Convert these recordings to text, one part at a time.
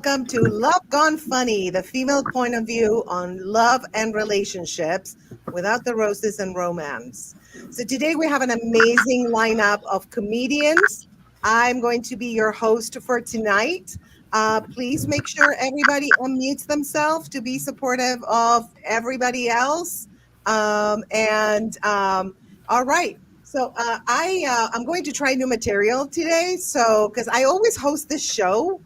welcome to Love Gone Funny, the female point of view on love and relationships without the roses and romance. So today we have an amazing lineup of comedians. I'm going to be your host for tonight. Please make sure everybody unmutes themselves to be supportive of everybody else. All right. I'm going to try new material today. So because I always host this show,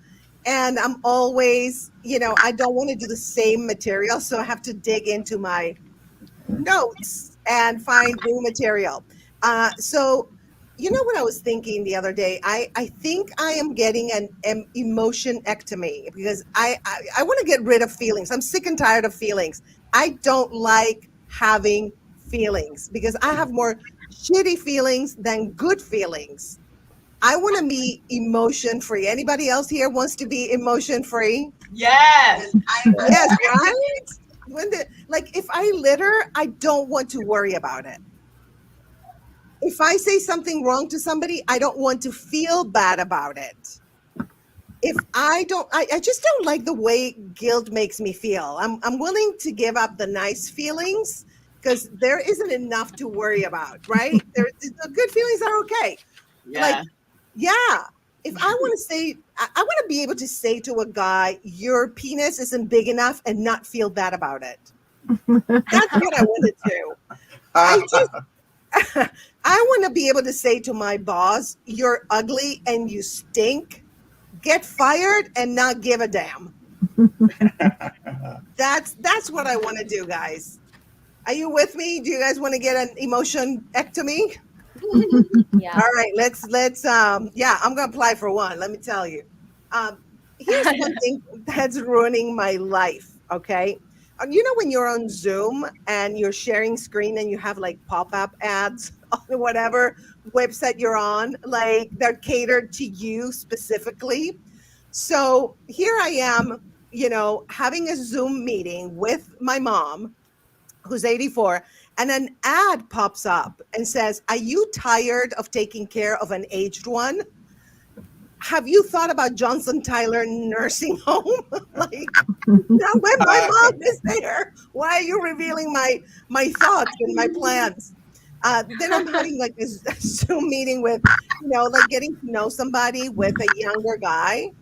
and I'm always, I don't want to do the same material, so I have to dig into my notes and find new material. What I was thinking the other day? I think I am getting an emotion ectomy because I want to get rid of feelings. I'm sick and tired of feelings. I don't like having feelings because I have more shitty feelings than good feelings. I want to be emotion free. Anybody else here wants to be emotion free? Yes. Yes, right? If I litter, I don't want to worry about it. If I say something wrong to somebody, I don't want to feel bad about it. If I don't, I just don't like the way guilt makes me feel. I'm willing to give up the nice feelings because there isn't enough to worry about, right? The good feelings are okay. Yeah. Yeah. If I want to say, I want to be able to say to a guy, your penis isn't big enough and not feel bad about it. That's what I want to do. I want to be able to say to my boss, you're ugly and you stink. Get fired and not give a damn. That's what I want to do, guys. Are you with me? Do you guys want to get an emotion ectomy? Yeah. All right, I'm gonna apply for one. Let me tell you. Here's one thing that's ruining my life. Okay, when you're on Zoom and you're sharing screen and you have like pop-up ads on whatever website you're on, like they're catered to you specifically. So here I am, having a Zoom meeting with my mom who's 84, and an ad pops up and says, "Are you tired of taking care of an aged one? Have you thought about Johnson Tyler Nursing Home?" Now when my mom is there, why are you revealing my thoughts and my plans? Then I'm having like this Zoom meeting with, getting to know somebody with a younger guy,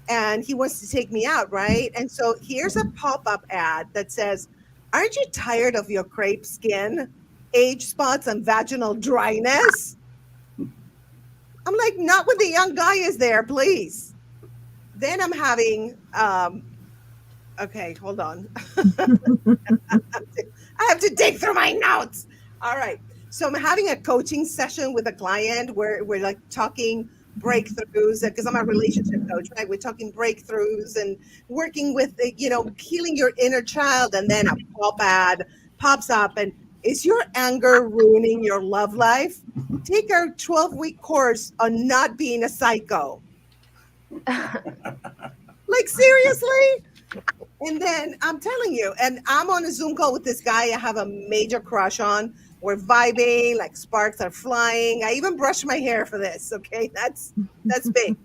and he wants to take me out, right? And so here's a pop-up ad that says, "Aren't you tired of your crepe skin, age spots, and vaginal dryness?" I'm like, not when the young guy is there, please. Then I'm having, okay, hold on. I have to dig through my notes. All right. So I'm having a coaching session with a client where we're like talking breakthroughs because I'm a relationship coach, right? We're talking breakthroughs and working with, healing your inner child. And then a pop ad pops up and, "Is your anger ruining your love life? Take our 12-week course on not being a psycho." Like, seriously? And then I'm telling you, and I'm on a Zoom call with this guy I have a major crush on. We're vibing, like sparks are flying. I even brushed my hair for this. Okay, that's big.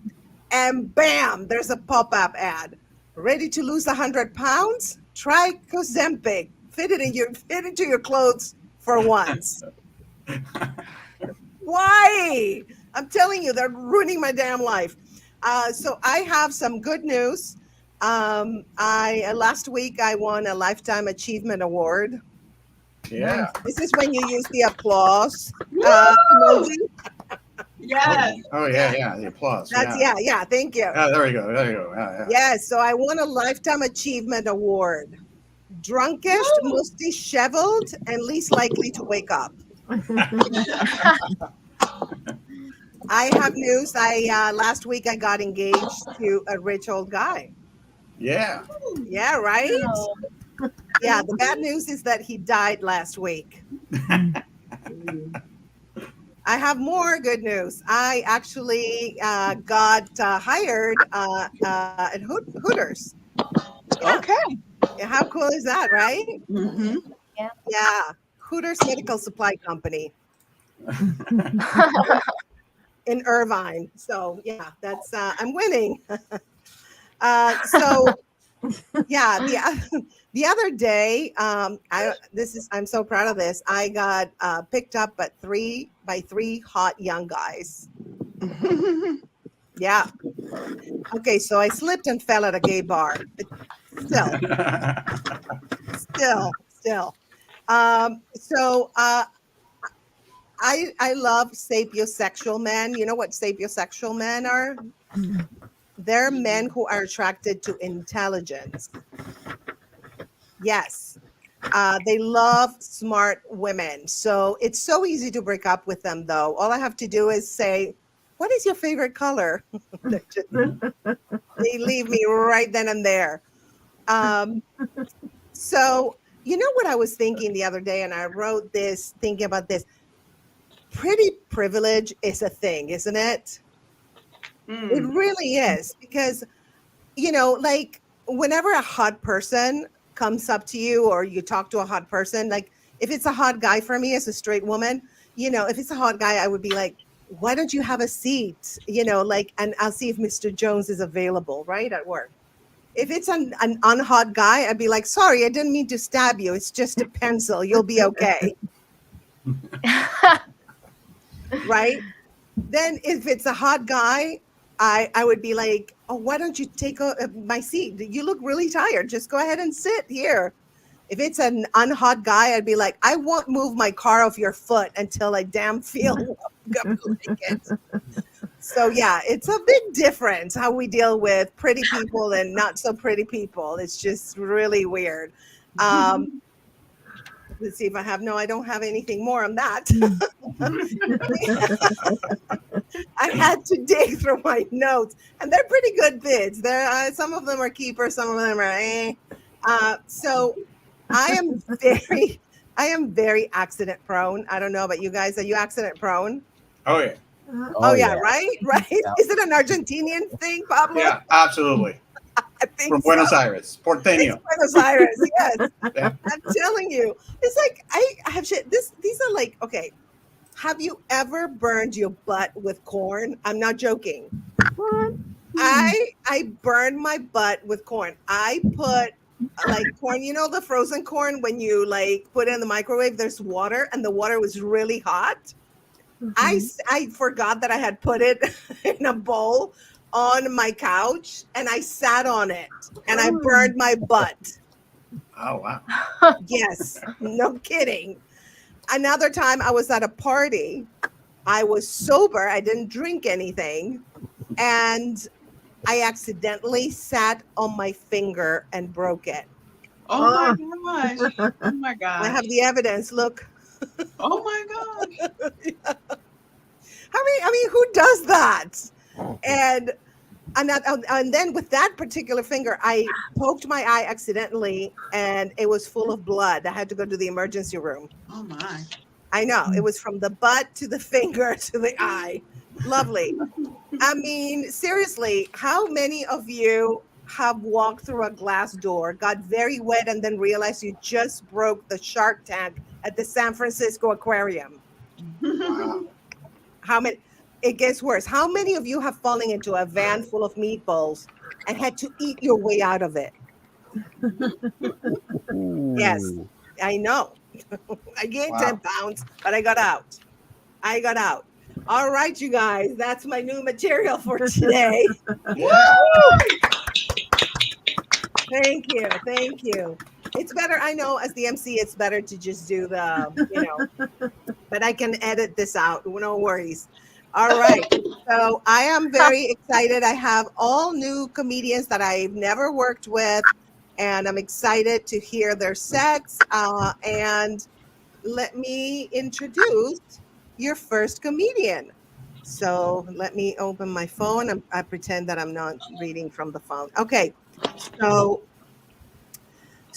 And bam, there's a pop-up ad. "Ready to lose 100 pounds? Try Ozempic. Fit into your clothes for once." Why? I'm telling you, they're ruining my damn life. So I have some good news. I last week I won a Lifetime Achievement Award. Yeah. This is when you use the applause emoji. Yes. Oh yeah. The applause. That's yeah. yeah. Thank you. There we go. Yeah. Yes. So I won a Lifetime Achievement Award. Drunkest, most disheveled, and least likely to wake up. I have news. Last week I got engaged to a rich old guy. Yeah. Yeah, right? Oh. Yeah, the bad news is that he died last week. I have more good news. I actually got hired at Hooters. Yeah. Okay. How cool is that, right? Mm-hmm. Yeah. Hooters Medical Supply Company in Irvine. So yeah, that's I'm winning. So yeah, the other day, I'm so proud of this. I got picked up by three hot young guys. Yeah. Okay, so I slipped and fell at a gay bar. But still, still. So I love sapiosexual men. You know what sapiosexual men are? They're men who are attracted to intelligence. Yes. They love smart women. So it's so easy to break up with them, though. All I have to do is say, "What is your favorite color?" They leave me right then and there. Um, so, you know what I was thinking the other day, and I wrote this thinking about this. Pretty privilege is a thing, isn't it? It really is because, like whenever a hot person comes up to you or you talk to a hot person, like if it's a hot guy for me as a straight woman, if it's a hot guy, I would be like, why don't you have a seat? And I'll see if Mr. Jones is available, right, at work. If it's an unhot guy, I'd be like, sorry, I didn't mean to stab you. It's just a pencil. You'll be okay. Right? Then if it's a hot guy, I would be like, oh, why don't you take my seat? You look really tired. Just go ahead and sit here. If it's an unhot guy, I'd be like, I won't move my car off your foot until I damn feel like it. So yeah, it's a big difference how we deal with pretty people and not so pretty people. It's just really weird. Let's see if I have. No, I don't have anything more on that. I had to dig through my notes, and they're pretty good bids. Some of them are keepers, some of them are. So I am very accident prone. I don't know about you guys. Are you accident prone? Oh yeah. Oh yeah, right. Yeah. Is it an Argentinian thing, Pablo? Yeah, absolutely. I think from Buenos Aires, Porteño. Buenos Aires, yes. Yeah. I'm telling you, it's like I have shit. These are like, okay. Have you ever burned your butt with corn? I'm not joking. What? I burned my butt with corn. I put like corn, the frozen corn when you like put it in the microwave. There's water, and the water was really hot. I forgot that I had put it in a bowl on my couch, and I sat on it, and I burned my butt. Oh, wow. Yes, no kidding. Another time I was at a party. I was sober. I didn't drink anything, and I accidentally sat on my finger and broke it. Oh my gosh. Oh my gosh. I have the evidence. Look. Oh my gosh. Yeah. I mean, who does that? And then with that particular finger, I poked my eye accidentally, and it was full of blood. I had to go to the emergency room. Oh my. I know. It was from the butt to the finger to the eye. Lovely. I mean, seriously, how many of you have walked through a glass door, got very wet, and then realized you just broke the shark tank at the San Francisco Aquarium? Wow. How many? It gets worse. How many of you have fallen into a van full of meatballs and had to eat your way out of it? Yes, I know. I gained 10 pounds, but I got out. All right, you guys, that's my new material for today. Thank you. It's better, I know, as the MC, it's better to just do but I can edit this out. No worries. All right. So I am very excited. I have all new comedians that I've never worked with, and I'm excited to hear their sets. And let me introduce your first comedian. So let me open my phone. I pretend that I'm not reading from the phone. Okay. So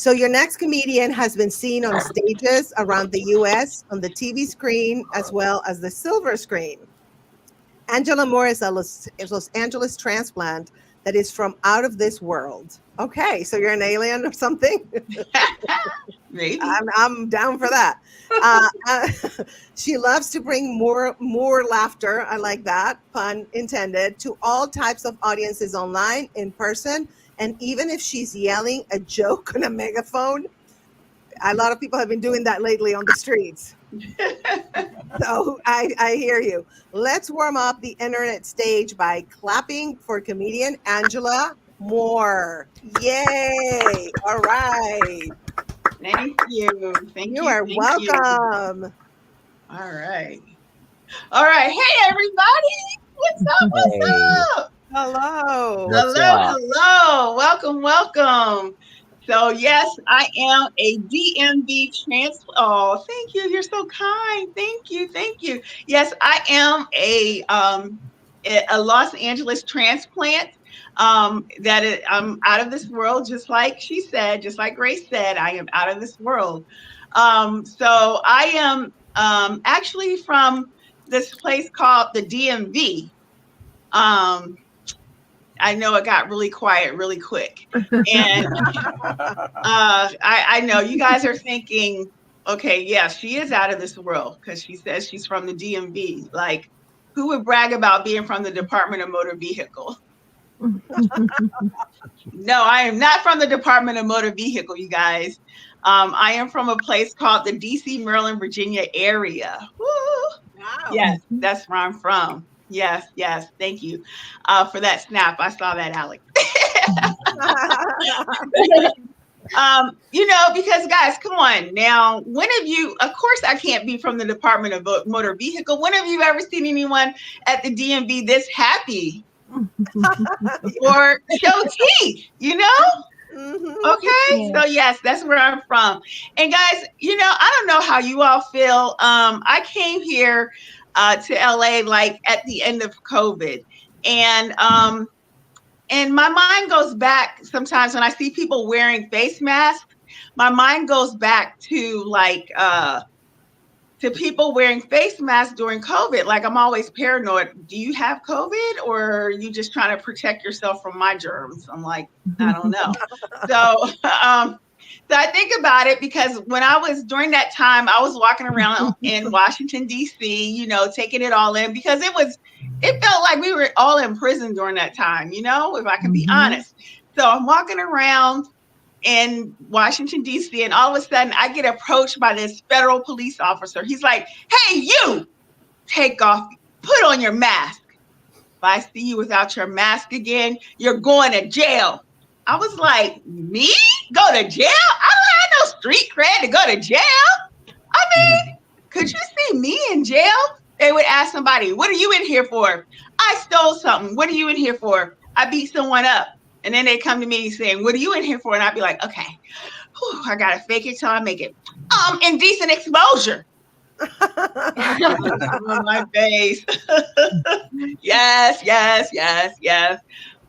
your next comedian has been seen on stages around the U.S., on the TV screen, as well as the silver screen. Angela Moore is a Los Angeles transplant that is from out of this world. Okay, so you're an alien or something? Maybe. I'm down for that. She loves to bring more laughter, I like that, pun intended, to all types of audiences online, in person, And even if she's yelling a joke on a megaphone, a lot of people have been doing that lately on the streets. So I hear you. Let's warm up the internet stage by clapping for comedian Angela Moore. Yay! All right. Thank you. Thank You you. are Thank you. welcome. All right. All right. Hey, everybody. What's up? What's Hey, up? Hello. what's Hello. up? Hello. Welcome. Welcome. So, yes, I am a DMV trans. Oh, thank you. You're so kind. Thank you. Thank you. Yes, I am a Los Angeles transplant. I'm out of this world, just like she said, just like Grace said, I am out of this world. So I am actually from this place called the DMV. Um, I know it got really quiet really quick. And I know you guys are thinking, okay, yeah, she is out of this world because she says she's from the DMV. Like, who would brag about being from the Department of Motor Vehicle? No, I am not from the Department of Motor Vehicle, you guys. I am from a place called the DC, Maryland, Virginia area. Woo! Wow. Yes, that's where I'm from. Yes, yes. Thank you for that snap. I saw that, Alex. Because guys, come on now. When have you, of course, I can't be from the Department of Motor Vehicle. When have you ever seen anyone at the DMV this happy or show teeth, Okay. So yes, that's where I'm from. And guys, I don't know how you all feel. I came here to LA like at the end of COVID. And my mind goes back sometimes when I see people wearing face masks. My mind goes back to to people wearing face masks during COVID. Like, I'm always paranoid. Do you have COVID, or are you just trying to protect yourself from my germs? I'm like, I don't know. So I think about it because when I was during that time, I was walking around in Washington, D.C., taking it all in because it felt like we were all in prison during that time, if I can be honest. So I'm walking around in Washington, D.C., and all of a sudden I get approached by this federal police officer. He's like, hey, you, take off, put on your mask. If I see you without your mask again, you're going to jail. I was like, me? Go to jail? I don't have no street cred to go to jail. I mean, could you see me in jail? They would ask somebody, what are you in here for? I stole something. What are you in here for? I beat someone up. And then they come to me saying, what are you in here for? And I'd be like, okay, I got to fake it till I make it. Indecent exposure. On my face. Yes.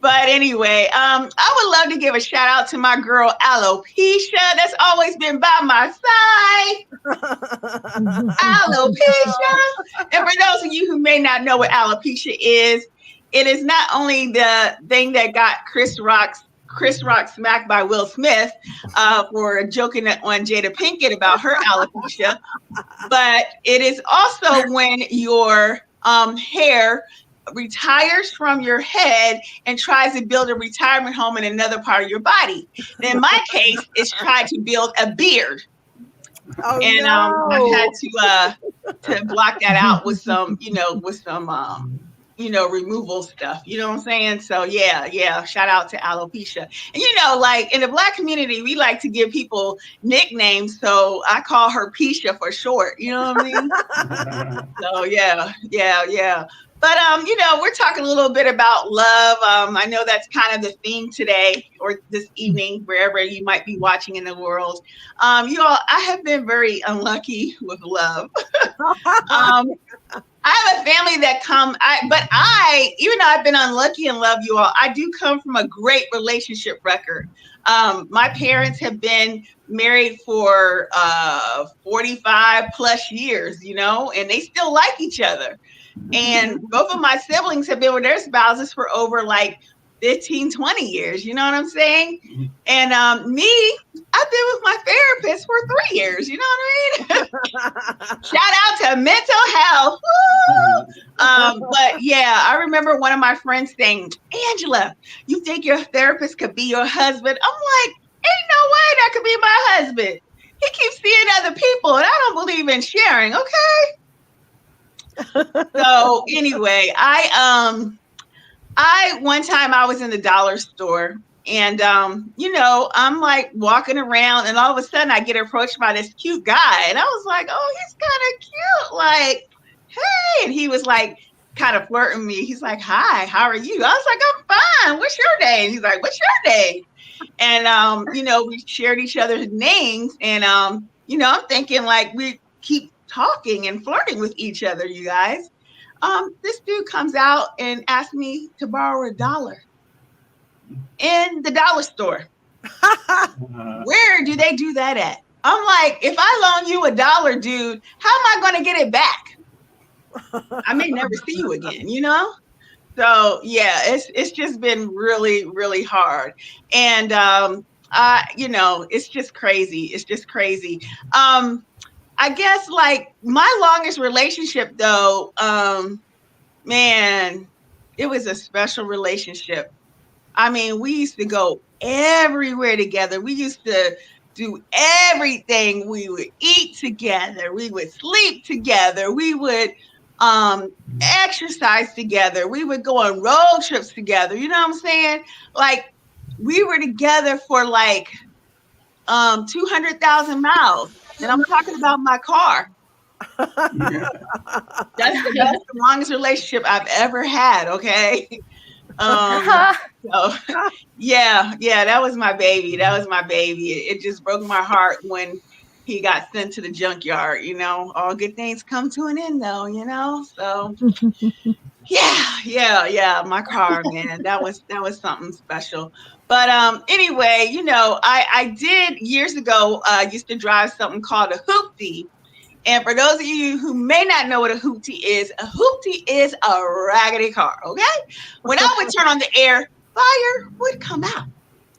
But anyway, I would love to give a shout out to my girl, Alopecia. That's always been by my side. Alopecia. And for those of you who may not know what alopecia is, it is not only the thing that got Chris Rock smacked by Will Smith for joking on Jada Pinkett about her alopecia, but it is also when your hair retires from your head and tries to build a retirement home in another part of your body. In my case, it's tried to build a beard. Oh, and no. I had to block that out with some removal stuff. You know what I'm saying? So yeah. Shout out to alopecia. And like in the Black community, we like to give people nicknames. So I call her Pisha for short. You know what I mean? So yeah. But we're talking a little bit about love. I know that's kind of the theme today or this evening, wherever you might be watching in the world. You all, I have been very unlucky with love. I have a family that even though I've been unlucky in love, you all, I do come from a great relationship record. My parents have been married for 45 plus years, and they still like each other. And both of my siblings have been with their spouses for over like 15, 20 years. You know what I'm saying? And me, I've been with my therapist for 3 years. You know what I mean? Shout out to mental health. But yeah, I remember one of my friends saying, Angela, you think your therapist could be your husband? I'm like, ain't no way that could be my husband. He keeps seeing other people, and I don't believe in sharing. Okay. So anyway, I one time I was in the dollar store, and I'm like walking around, and all of a sudden I get approached by this cute guy, and I was like, oh, he's kind of cute, like, hey, and he was like kind of flirting me. He's like, hi, how are you? I was like, I'm fine. What's your name? He's like, what's your name? And we shared each other's names, and I'm thinking like we keep talking and flirting with each other, you guys. This dude comes out and asks me to borrow $1 in the dollar store. Where do they do that at? I'm like, if I loan you $1, dude, how am I going to get it back? I may never see you again, So yeah, it's just been really, really hard. And it's just crazy. It's just crazy. I guess like my longest relationship though, man, it was a special relationship. I mean, we used to go everywhere together. We used to do everything. We would eat together. We would sleep together. We would exercise together. We would go on road trips together. You know what I'm saying? Like we were together for like 200,000 miles. And I'm talking about my car. That's the longest relationship I've ever had. Okay. So yeah, that was my baby. It just broke my heart when he got sent to the junkyard. All good things come to an end though, so yeah, my car, man, that was something special. But anyway, I did years ago used to drive something called a hoopty. And for those of you who may not know what a hoopty is a raggedy car, okay? When I would turn on the air, fire would come out.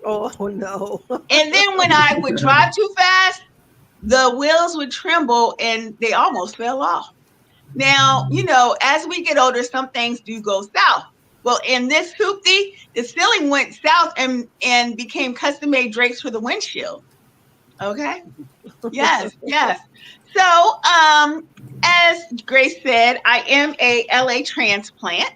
Oh, no. And then when I would drive too fast, the wheels would tremble and they almost fell off. Now, as we get older, some things do go south. Well, in this hoopty, the ceiling went south and became custom-made drapes for the windshield. Okay? Yes. So, as Grace said, I am a LA transplant.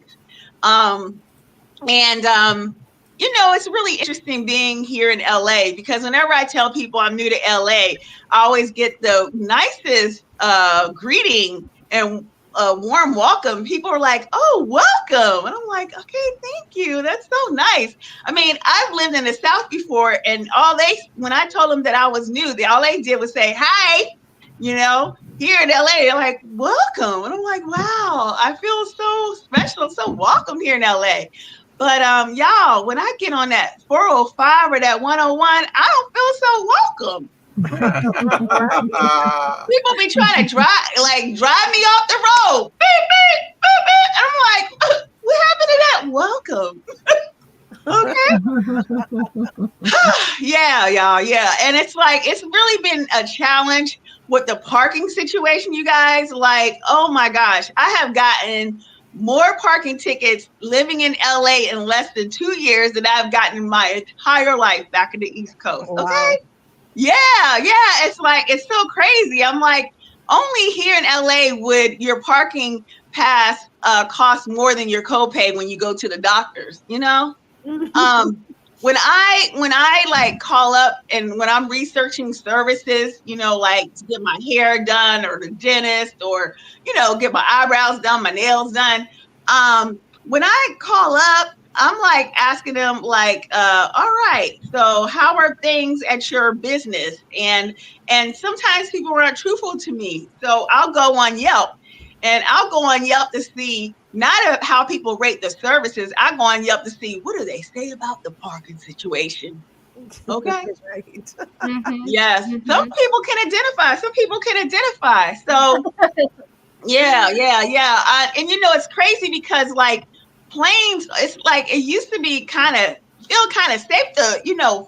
It's really interesting being here in LA because whenever I tell people I'm new to LA, I always get the nicest greeting and warm welcome. People are like, oh, welcome. And I'm like, okay, thank you. That's so nice. I mean, I've lived in the South before, and when I told them that I was new, all they did was say, hi. Here in LA, they're like, welcome. And I'm like, wow, I feel so special, so welcome here in LA. But y'all, when I get on that 405 or that 101, I don't feel so welcome. People be trying to drive me off the road. Beep, beep, beep, beep. And I'm like, what happened to that welcome? Okay. Yeah, y'all. Yeah. And it's like, it's really been a challenge with the parking situation, you guys. Like, oh my gosh, I have gotten more parking tickets living in LA in less than 2 years than I've gotten in my entire life back in the East Coast. Wow. Okay. Yeah. It's like, it's so crazy. I'm like, only here in LA would your parking pass cost more than your copay when you go to the doctors, When I like call up and when I'm researching services, like to get my hair done or the dentist or, get my eyebrows done, my nails done. When I call up, I'm like asking them like, all right, so how are things at your business? And sometimes people are not truthful to me. So I'll go on Yelp to see not how people rate the services. I go on Yelp to see what do they say about the parking situation. Okay. Right. Yes. Mm-hmm. Some people can identify. So yeah. And it's crazy because like planes, it's like it used to be feel kind of safe to,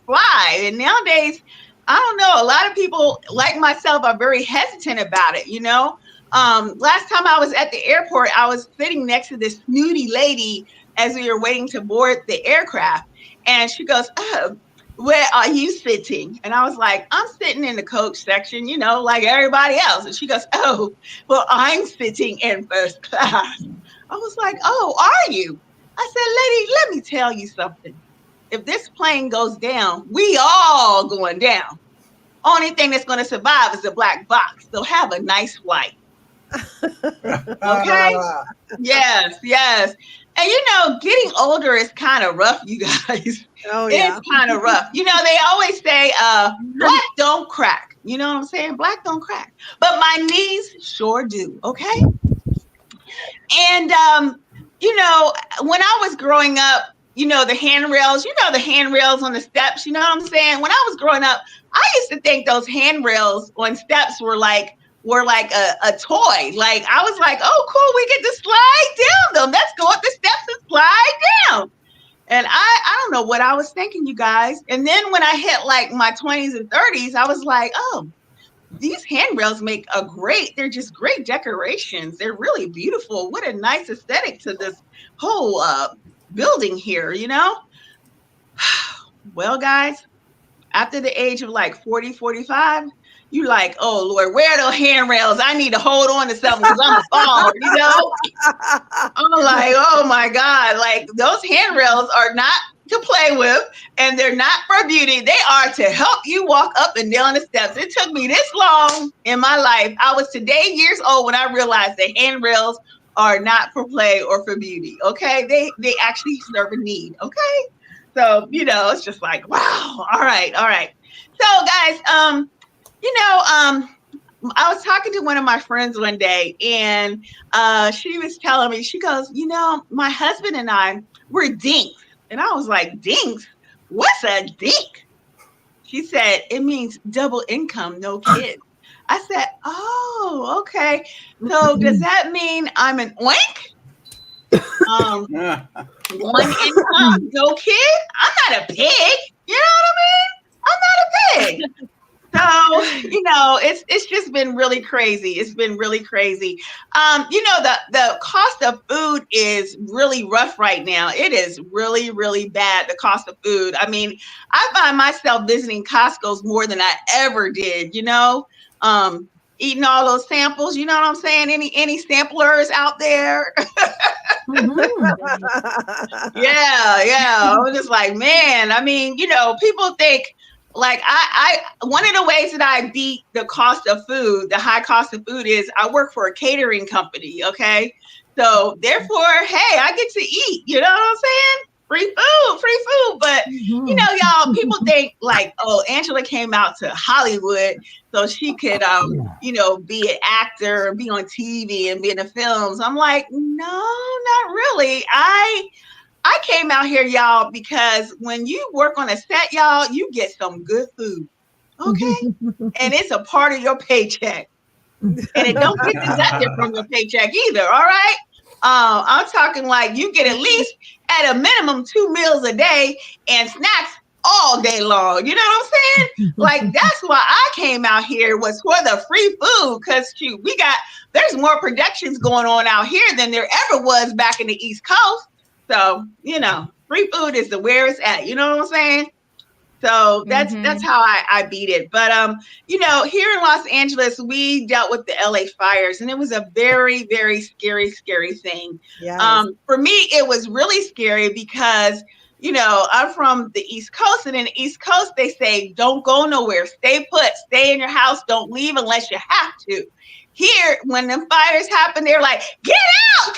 fly. And nowadays I don't know. A lot of people like myself are very hesitant about it, you know. Last time I was at the airport, I was sitting next to this snooty lady as we were waiting to board the aircraft. And she goes, "Oh, where are you sitting?" And I was like, "I'm sitting in the coach section, you know, like everybody else." And she goes, "Oh, well, I'm sitting in first class." I was like, "Oh, are you?" I said, "Lady, let me tell you something. If this plane goes down, we all going down. Only thing that's going to survive is a black box. So have a nice flight." Okay? Yes, yes. And you know, getting older is kind of rough, you guys. Oh It's yeah. kind of rough. You know, they always say, black don't crack. You know what I'm saying? Black don't crack. But my knees sure do. Okay. And you know, when I was growing up, you know, the handrails, you know, the handrails on the steps, you know what I'm saying? When I was growing up, I used to think those handrails on steps were like a toy. Like I was like, oh cool, we get to slide down them. Let's go up the steps and slide down. And I don't know what I was thinking, you guys. And then when I hit like my 20s and 30s, I was like, oh, these handrails make they're just great decorations. They're really beautiful. What a nice aesthetic to this whole building here, you know? Well, guys, after the age of like 40, 45, you like, oh Lord, where are those handrails? I need to hold on to something because I'm a fall, you know? I'm like, oh my God, like those handrails are not to play with and they're not for beauty. They are to help you walk up and down the steps. It took me this long in my life. I was today years old when I realized that handrails are not for play or for beauty. Okay. They actually serve a need. Okay. So, you know, it's just like, wow. All right. All right. So guys, you know, I was talking to one of my friends one day and she was telling me, she goes, you know, my husband and I, we're dinks. And I was like, dinks? What's a dink? She said, it means double income, no kids. I said, oh, okay. So does that mean I'm an oink? One income, no kid? I'm not a pig. You know what I mean? I'm not a pig. So, you know, it's just been really crazy. It's been really crazy. You know, the cost of food is really rough right now. It is really, really bad, the cost of food. I mean, I find myself visiting Costco's more than I ever did, you know. Eating all those samples, you know what I'm saying? Any samplers out there? Yeah. I was just like, man, I mean, you know, people think like I one of the ways that I beat the cost of food, the high cost of food is I work for a catering company. Okay. So therefore, hey, I get to eat, you know what I'm saying? Free food. But you know, y'all, people think like, oh, Angela came out to Hollywood so she could you know, be an actor, be on TV and be in the films. I'm like, no, not really. I came out here, y'all, because when you work on a set, y'all, you get some good food. Okay. And it's a part of your paycheck. And it don't get deducted from your paycheck either. All right. I'm talking like you get at least at a minimum 2 meals a day and snacks all day long. You know what I'm saying? Like that's why I came out here was for the free food because there's more productions going on out here than there ever was back in the East Coast. So, you know, free food is the where it's at. You know what I'm saying? So that's how I beat it. But you know, here in Los Angeles, we dealt with the LA fires, and it was a very, very scary thing. Yes. For me, it was really scary because, you know, I'm from the East Coast, and in the East Coast, they say don't go nowhere, stay put, stay in your house, don't leave unless you have to. Here, when the fires happen, they're like, get out, run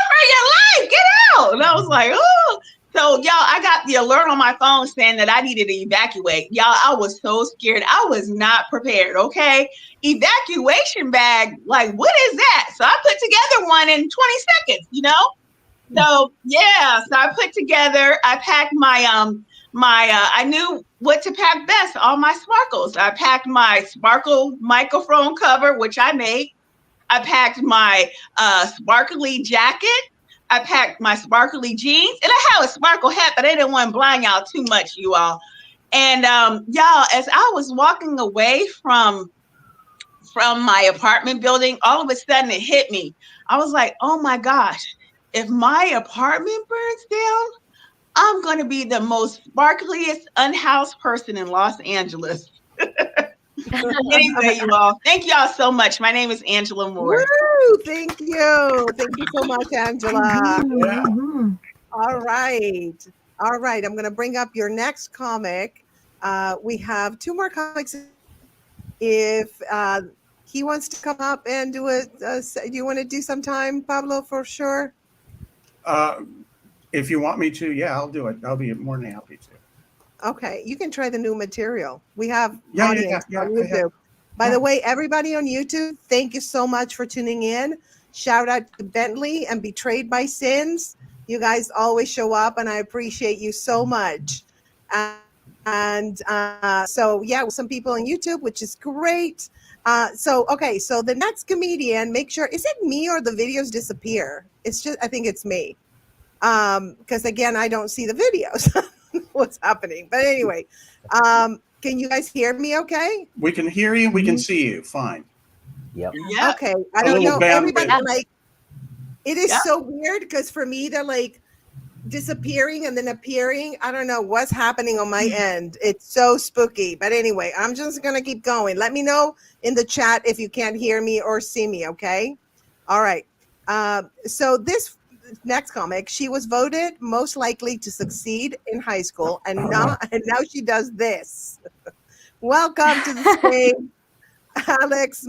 for your life, get out. And I was like, oh. So, y'all, I got the alert on my phone saying that I needed to evacuate. Y'all, I was so scared. I was not prepared, okay? Evacuation bag, like, what is that? So I put together one in 20 seconds, you know? So, yeah, so I put together, I packed I knew what to pack best, all my sparkles. I packed my sparkle microphone cover, which I made. I packed my sparkly jacket. I packed my sparkly jeans, and I have a sparkle hat, but I didn't want to blind y'all too much, you all. And y'all, as I was walking away from my apartment building, all of a sudden it hit me. I was like, oh my gosh, if my apartment burns down, I'm going to be the most sparkliest unhoused person in Los Angeles. Anyway, you all, thank y'all so much. My name is Angela Moore. Woo! Thank you. Thank you so much, Angela. Yeah. All right. All right. I'm going to bring up your next comic. We have two more comics. If he wants to come up and do it, do you want to do sometime, Pablo, for sure? If you want me to, yeah, I'll do it. I'll be more than happy to. Okay. You can try the new material. We have Yeah, audience yeah, on yeah, YouTube. By the way, everybody on YouTube, thank you so much for tuning in. Shout out to Bentley and Betrayed by Sins. You guys always show up, and I appreciate you so much. And so, yeah, some people on YouTube, which is great. So the next comedian, make sure, is it me or the videos disappear? It's just, I think it's me. Because again, I don't see the videos. What's happening? But anyway, can you guys hear me okay? We can hear you. We can see you. Fine. Yep. Yep. Okay. I A don't little know. bandwidth. Everybody, like, it is Yep. so weird because for me, they're like disappearing and then appearing. I don't know what's happening on my end. It's so spooky. But anyway, I'm just going to keep going. Let me know in the chat if you can't hear me or see me. Okay. All right. So this next comic, she was voted most likely to succeed in high school, and now she does this. Welcome to the stage, Alex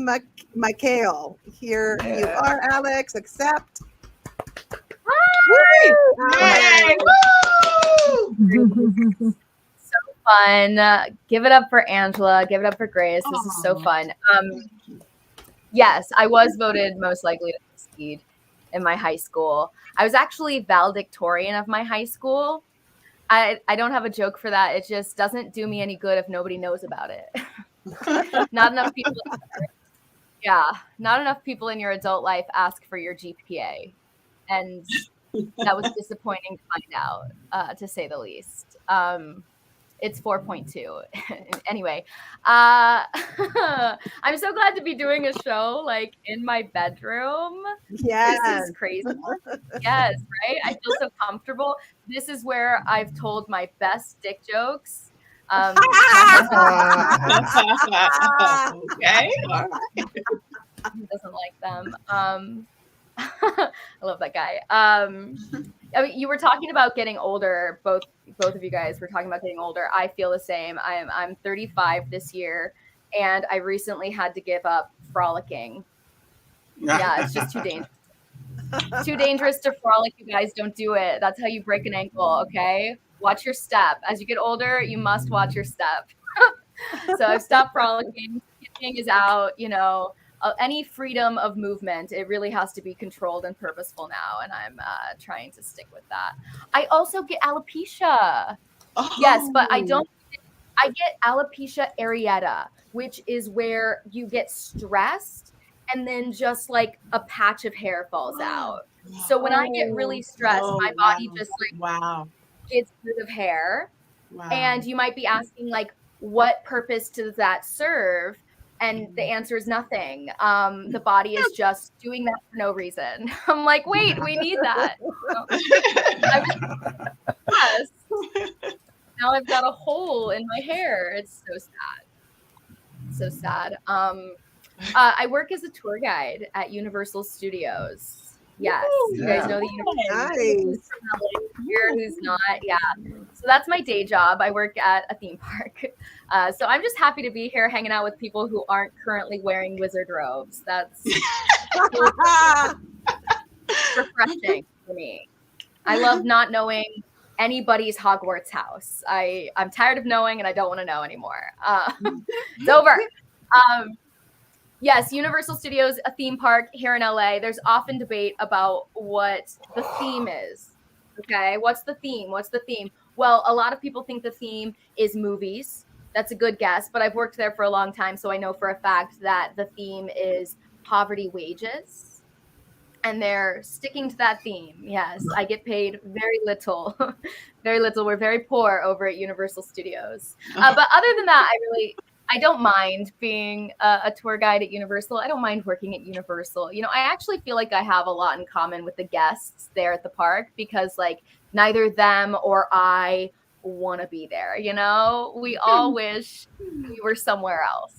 McCale. Here you are, Alex. Accept. Yay! Woo! Fun. Give it up for Angela. Give it up for Grace. This is so fun. Yes, I was voted most likely to succeed in my high school. I was actually valedictorian of my high school. I don't have a joke for that. It just doesn't do me any good if nobody knows about it. Not enough people. Yeah, not enough people in your adult life ask for your GPA, and that was disappointing to find out, to say the least. It's 4.2. Anyway, I'm so glad to be doing a show like in my bedroom. Yes. This is crazy. Yes, right? I feel so comfortable. This is where I've told my best dick jokes. Okay. He doesn't like them. I love that guy. I mean, you were talking about getting older. Both of you guys were talking about getting older. I feel the same. I'm 35 this year, and I recently had to give up frolicking. Yeah, it's just too dangerous. Too dangerous to frolic. You guys don't do it. That's how you break an ankle. Okay, watch your step. As you get older, you must watch your step. So I've stopped frolicking. Skipping is out. You know. Any freedom of movement, it really has to be controlled and purposeful now, and I'm trying to stick with that. I also get alopecia. Yes, but I don't. I get alopecia areata, which is where you get stressed and then just like a patch of hair falls out. So when I get really stressed, my body just like gets rid of hair. And you might be asking, like, what purpose does that serve? And the answer is nothing. The body is just doing that for no reason. I'm like, wait, we need that. Yes. Now I've got a hole in my hair. It's so sad. So sad. I work as a tour guide at Universal Studios. Yes, you guys know the Universal Studios here, who's not? Yeah. So that's my day job. I work at a theme park. So I'm just happy to be here hanging out with people who aren't currently wearing wizard robes. That's refreshing for me. I love not knowing anybody's Hogwarts house. I'm tired of knowing, and I don't want to know anymore. It's over. Yes, Universal Studios, a theme park here in LA. There's often debate about what the theme is. Okay, what's the theme? What's the theme? Well, a lot of people think the theme is movies. That's a good guess, but I've worked there for a long time, so I know for a fact that the theme is poverty wages. and they're sticking to that theme. Yes, I get paid very little, very little. We're very poor over at Universal Studios. But other than that, I don't mind being a tour guide at Universal. I don't mind working at Universal. You know, I actually feel like I have a lot in common with the guests there at the park, because like neither them or I want to be there. You know, we all wish we were somewhere else.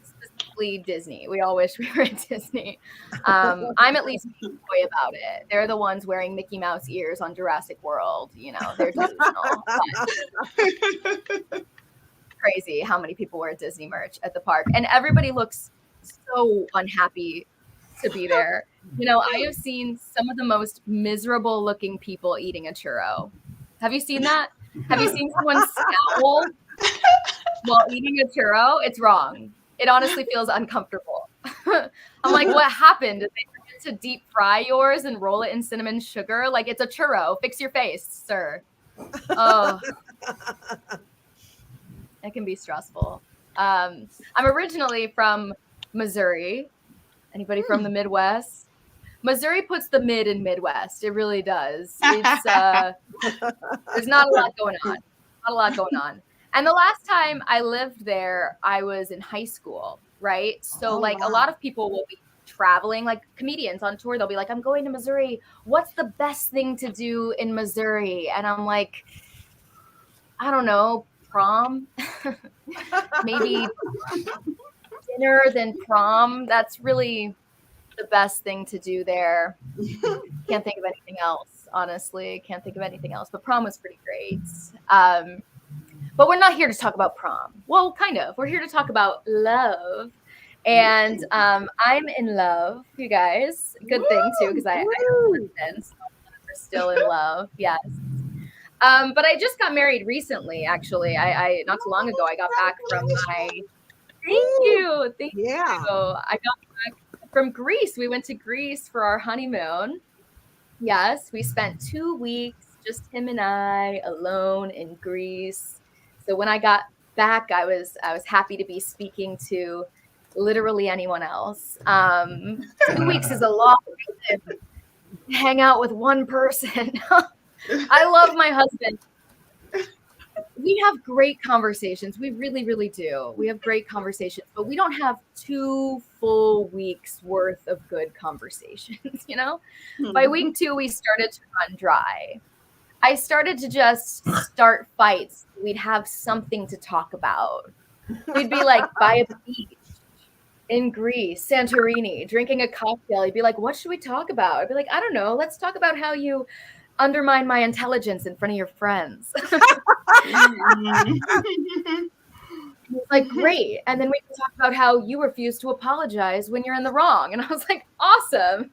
Specifically Disney. We all wish we were at Disney. I'm at least boy about it. They're the ones wearing Mickey Mouse ears on Jurassic World. You know, they're delusional. Crazy how many people wear Disney merch at the park, and everybody looks so unhappy to be there. You know, I have seen some of the most miserable looking people eating a churro. Have you seen that? Have you seen someone scowl while eating a churro? It's wrong. It honestly feels uncomfortable. I'm like, what happened? Did they forget to deep fry yours and roll it in cinnamon sugar? Like, it's a churro. Fix your face, sir. Oh, it can be stressful. I'm originally from Missouri. Anybody from the Midwest? Missouri puts the mid in Midwest. It really does. It's there's not a lot going on. Not a lot going on. And the last time I lived there, I was in high school, right? So a lot of people will be traveling, like comedians on tour. They'll be like, I'm going to Missouri. What's the best thing to do in Missouri? And I'm like, I don't know, prom? Maybe dinner, then prom. That's really the best thing to do there. Can't think of anything else, honestly. Can't think of anything else. But prom was pretty great. But we're not here to talk about prom. Well, kind of. We're here to talk about love. And I'm in love, you guys. Good thing, too, because I haven't been. So we're still in love. Yes. But I just got married recently, actually. I not too long ago, I got back from my... Thank you. I got back from Greece. We went to Greece for our honeymoon. Yes, we spent 2 weeks, just him and I, alone in Greece. So when I got back, I was happy to be speaking to literally anyone else. 2 weeks is a long time to hang out with one person. I love my husband. We have great conversations. We really, really do. We have great conversations, but we don't have 2 full weeks worth of good conversations, you know? By week 2, we started to run dry. I started to just start fights. We'd have something to talk about. We'd be like by a beach in Greece, Santorini, drinking a cocktail. He'd be like, what should we talk about? I'd be like, I don't know. Let's talk about how you undermine my intelligence in front of your friends. He's like, great. And then we can talk about how you refuse to apologize when you're in the wrong. And I was like, awesome.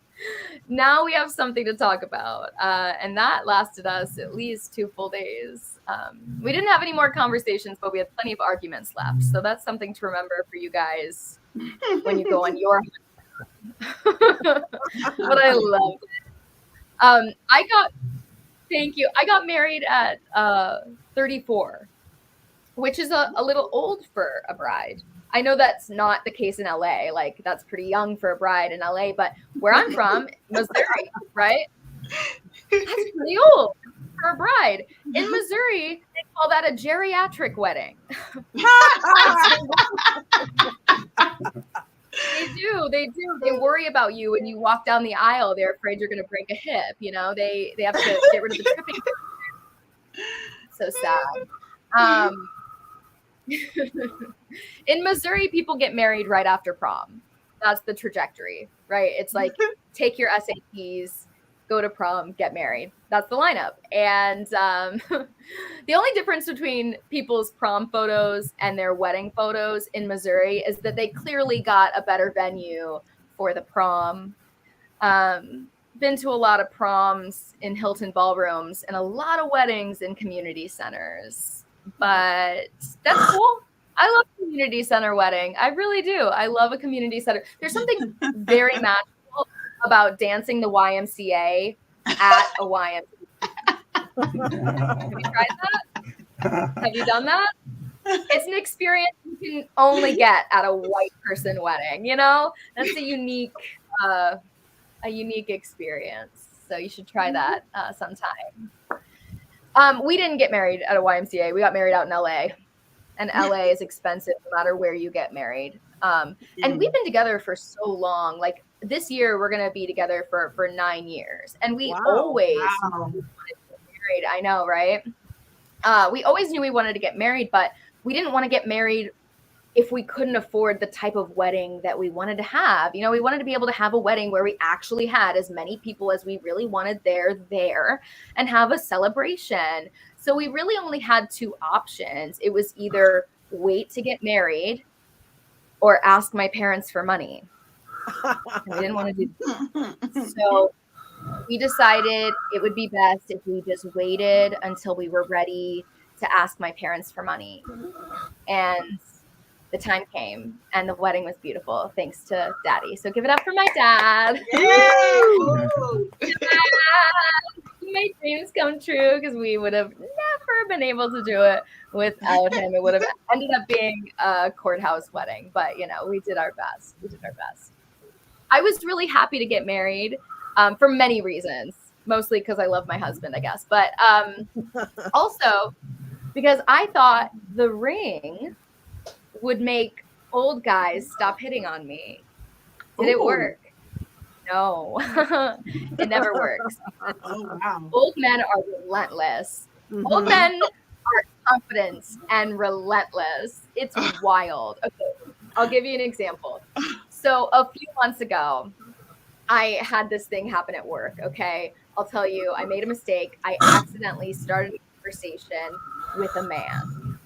Now we have something to talk about. And that lasted us at least 2 full days. We didn't have any more conversations, but we had plenty of arguments left. So that's something to remember for you guys when you go on your honeymoon. But I loved it. I got married at 34, which is a little old for a bride. I know that's not the case in LA. Like, that's pretty young for a bride in LA, but where I'm from, Missouri, right? That's pretty old for a bride. In Missouri, they call that a geriatric wedding. They do. They worry about you when you walk down the aisle. They're afraid you're going to break a hip. You know, they have to get rid of the tripping. So sad. In Missouri, people get married right after prom. That's the trajectory, right? It's like, take your SATs, go to prom, get married. That's the lineup. And the only difference between people's prom photos and their wedding photos in Missouri is that they clearly got a better venue for the prom. Been to a lot of proms in Hilton ballrooms and a lot of weddings in community centers. But that's cool. I love a community center wedding. I really do. I love a community center. There's something very magical about dancing the YMCA at a YMCA. Have you tried that? Have you done that? It's an experience you can only get at a white person wedding, you know? That's a unique a unique experience. So you should try that sometime. We didn't get married at a YMCA. We got married out in LA. And LA is expensive no matter where you get married. And we've been together for so long. Like this year, we're going to be together for 9 years. And we always wanted to get married. I know, right? We always knew we wanted to get married, but we didn't want to get married if we couldn't afford the type of wedding that we wanted to have. You know, we wanted to be able to have a wedding where we actually had as many people as we really wanted there and have a celebration. So we really only had 2 options. It was either wait to get married or ask my parents for money. And we didn't want to do that. So we decided it would be best if we just waited until we were ready to ask my parents for money. And the time came and the wedding was beautiful thanks to Daddy. So give it up for my dad. My dreams come true, because we would have never been able to do it without him. It would have ended up being a courthouse wedding, but you know, we did our best. I was really happy to get married for many reasons, mostly because I love my husband, I guess, but also because I thought the ring would make old guys stop hitting on me. Did it work? No, it never works. Old men are relentless. Old men are confident and relentless. It's wild. Okay, I'll give you an example. So a few months ago, I had this thing happen at work. Okay, I'll tell you, I made a mistake. I accidentally started a conversation with a man.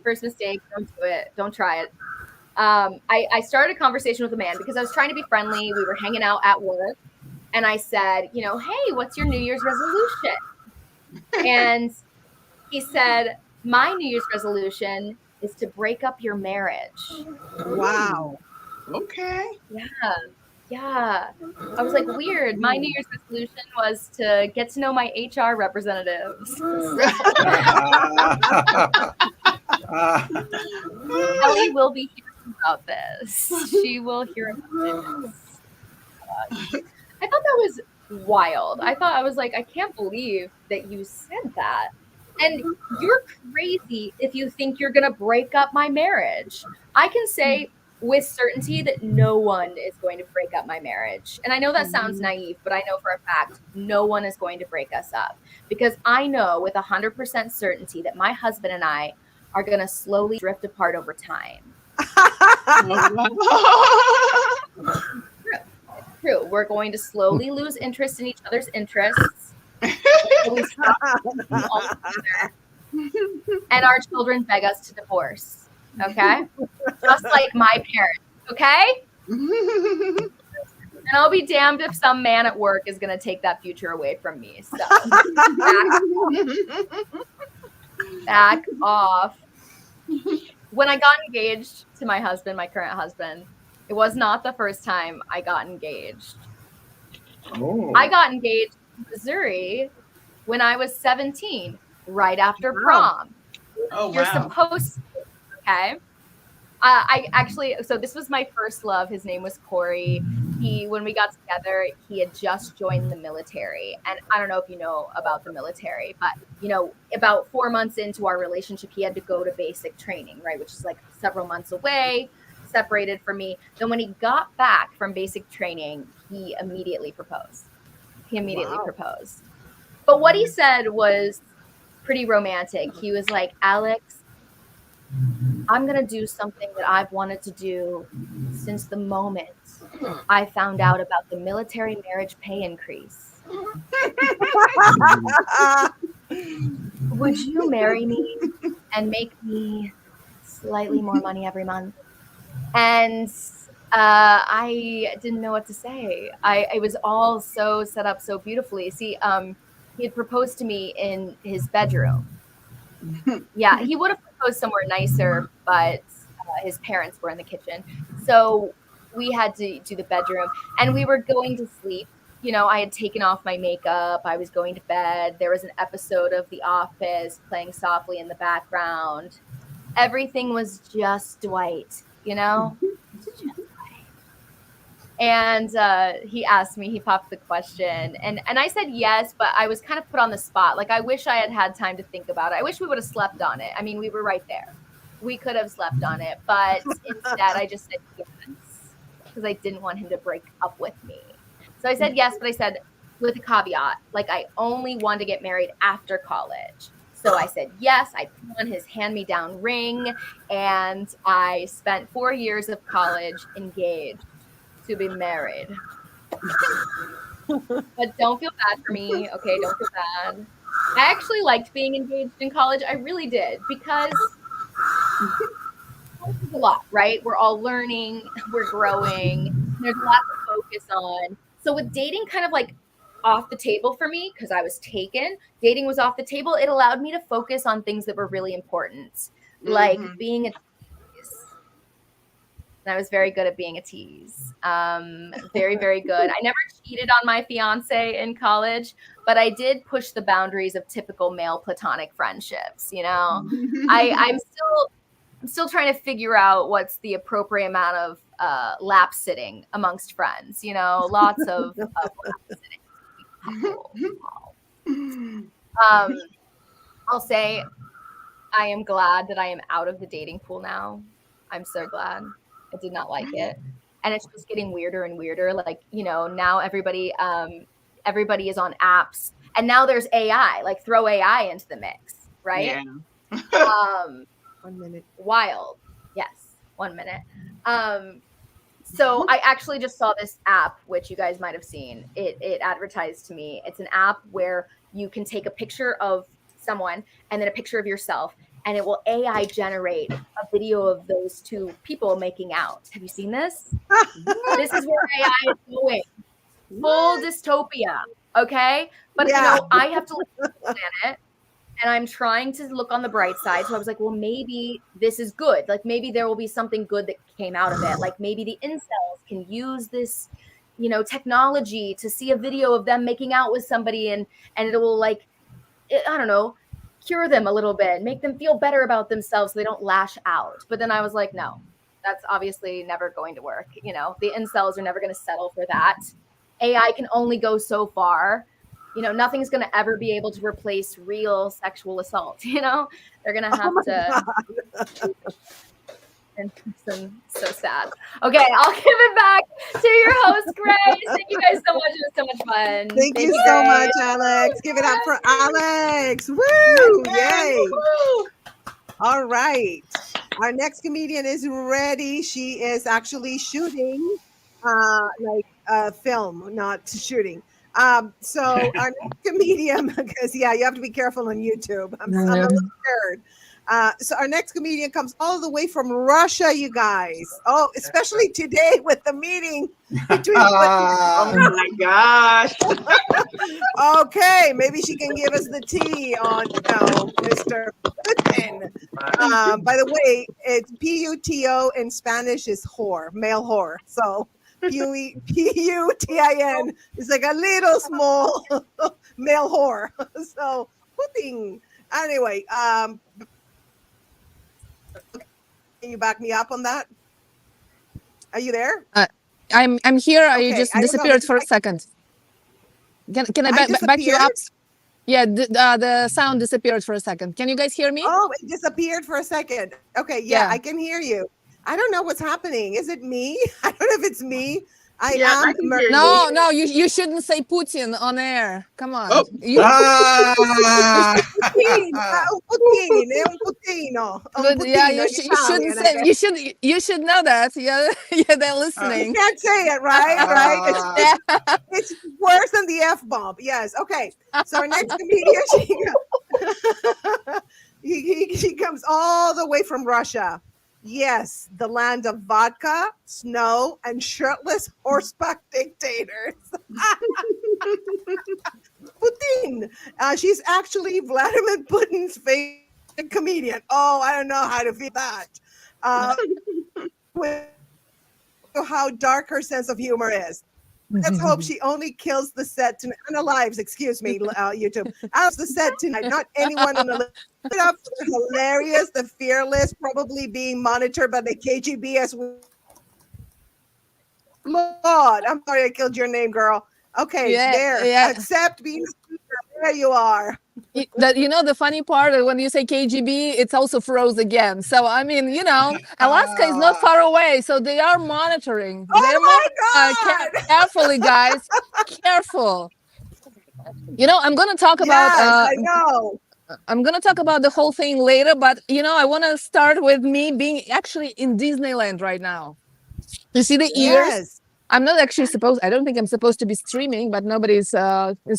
First mistake, don't do it. Don't try it. I started a conversation with a man because I was trying to be friendly. We were hanging out at work. And I said, you know, hey, what's your New Year's resolution? And he said, my New Year's resolution is to break up your marriage. Wow. Okay. Yeah. I was like, weird. My New Year's resolution was to get to know my HR representatives. Ellie will be hearing about this. She will hear about this. I thought that was wild. I was like, I can't believe that you said that. And you're crazy if you think you're going to break up my marriage. I can say with certainty that no one is going to break up my marriage. And I know that sounds naive, but I know for a fact no one is going to break us up, because I know with 100% certainty that my husband and I are going to slowly drift apart over time. True. We're going to slowly lose interest in each other's interests. We stop all together, and our children beg us to divorce. Okay? Just like my parents. Okay? And I'll be damned if some man at work is going to take that future away from me. So back off. When I got engaged to my husband, my current husband, it was not the first time I got engaged. I got engaged in Missouri when I was 17, right after prom. You're supposed to, okay? I actually, so this was my first love. His name was Corey. When we got together, he had just joined the military. And I don't know if you know about the military, but you know, about 4 months into our relationship, he had to go to basic training, right? Which is like several months away, separated from me. Then when he got back from basic training, he immediately proposed. Proposed. But what he said was pretty romantic. He was like, Alex, I'm going to do something that I've wanted to do since the moment I found out about the military marriage pay increase. Would you marry me and make me slightly more money every month? And I didn't know what to say. It was all so set up so beautifully. See, he had proposed to me in his bedroom. Yeah, he would have proposed somewhere nicer, but his parents were in the kitchen. So we had to do the bedroom, and we were going to sleep. You know, I had taken off my makeup. I was going to bed. There was an episode of The Office playing softly in the background. Everything was just Dwight, you know? Just Dwight. And he asked me, he popped the question, and I said yes, but I was kind of put on the spot. Like, I wish I had had time to think about it. I wish we would have slept on it. I mean, we were right there. We could have slept on it, but instead I just said yes because I didn't want him to break up with me. So I said yes, but I said with a caveat, like I only want to get married after college. So I said yes. I put on his hand-me-down ring, and I spent 4 years of college engaged to be married. But don't feel bad for me, okay? Don't feel bad. I actually liked being engaged in college. I really did, because it's a lot, right? We're all learning, we're growing. There's a lot to focus on. So with dating kind of like off the table for me, because I was taken, dating was off the table. It allowed me to focus on things that were really important, like being a tease. And I was very good at being a tease. Very, very good. I never cheated on my fiance in college, but I did push the boundaries of typical male platonic friendships. You know, I'm still trying to figure out what's the appropriate amount of lap sitting amongst friends. You know, lots of lap sitting. I'll say I am glad that I am out of the dating pool now. I'm so glad. I did not like it. And it's just getting weirder and weirder. Like, you know, now everybody is on apps, and now there's AI, like throw AI into the mix, right? Yeah. 1 minute. Wild. Yes. 1 minute. So I actually just saw this app, which you guys might have seen. It advertised to me. It's an app where you can take a picture of someone and then a picture of yourself, and it will AI generate a video of those two people making out. Have you seen this? This is where AI is going. Full dystopia. Okay? But you know, I have to live on the planet, and I'm trying to look on the bright side. So I was like, well, maybe this is good. Like, maybe there will be something good that came out of it. Like, maybe the incels can use this, you know, technology to see a video of them making out with somebody, and it will, like, I don't know, cure them a little bit, make them feel better about themselves so they don't lash out. But then I was like, no, that's obviously never going to work. You know, the incels are never going to settle for that. AI can only go so far. You know, nothing's going to ever be able to replace real sexual assault. You know, they're going to have to. And so sad. Okay, I'll give it back to your host, Grace. Thank you guys so much. It was so much fun. Thank you so much, Alex. Give it up for Alex. Woo! Yay! Woo! All right. Our next comedian is ready. She is actually shooting like a film, not shooting. So our next comedian, because you have to be careful on YouTube. I'm a little scared. So our next comedian comes all the way from Russia, you guys. Oh, especially today with the meeting between. Oh my gosh. Okay, maybe she can give us the tea on, Mr. Putin. By the way, it's Puto in Spanish is whore, male whore. So Putin is like a little small male whore. So Putin. Anyway, can you back me up on that? Are you there? I'm here. Okay, You just disappeared for a second. Can I back you up? Yeah, the sound disappeared for a second. Can you guys hear me? Oh, it disappeared for a second. Okay, yeah, I can hear you. I don't know what's happening. Is it me? I don't know if it's me. No, you shouldn't say Putin on air. Come on. Oh. You should know that. Yeah, they're listening. You can't say it, right? It's worse than the F-bomb. Yes. Okay. So our next comedian, he comes all the way from Russia. Yes, the land of vodka, snow, and shirtless horseback dictators. Putin. She's actually Vladimir Putin's favorite comedian. Oh, I don't know how to feel that. How dark her sense of humor is. Let's hope she only kills the set tonight. Unalives, excuse me, YouTube. Out the set tonight, not anyone in the it up for the hilarious, the fearless, probably being monitored by the KGB as Lord, I'm sorry I killed your name, girl. Okay, there. Yeah. Accept being speaker. There you are. The funny part when you say KGB, it's also froze again. So I mean, Alaska is not far away, so they are monitoring. They're my God! Carefully, guys. Careful. I'm gonna talk about. Yes, I know. I'm gonna talk about the whole thing later, but I want to start with me being actually in Disneyland right now. You see the ears? Yes. I'm not actually I don't think I'm supposed to be streaming, but there's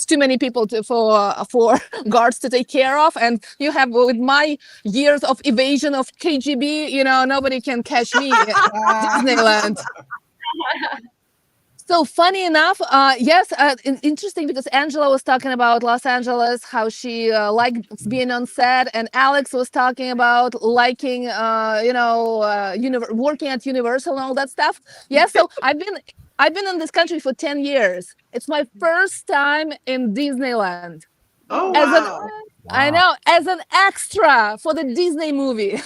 too many people for guards to take care of. And you have, with my years of evasion of KGB, nobody can catch me at Disneyland. So funny enough, yes, interesting because Angela was talking about Los Angeles, how she liked being on set, and Alex was talking about liking, working at Universal and all that stuff. Yeah, so I've been in this country for 10 years. It's my first time in Disneyland. Oh, wow. I know, as an extra for the Disney movie.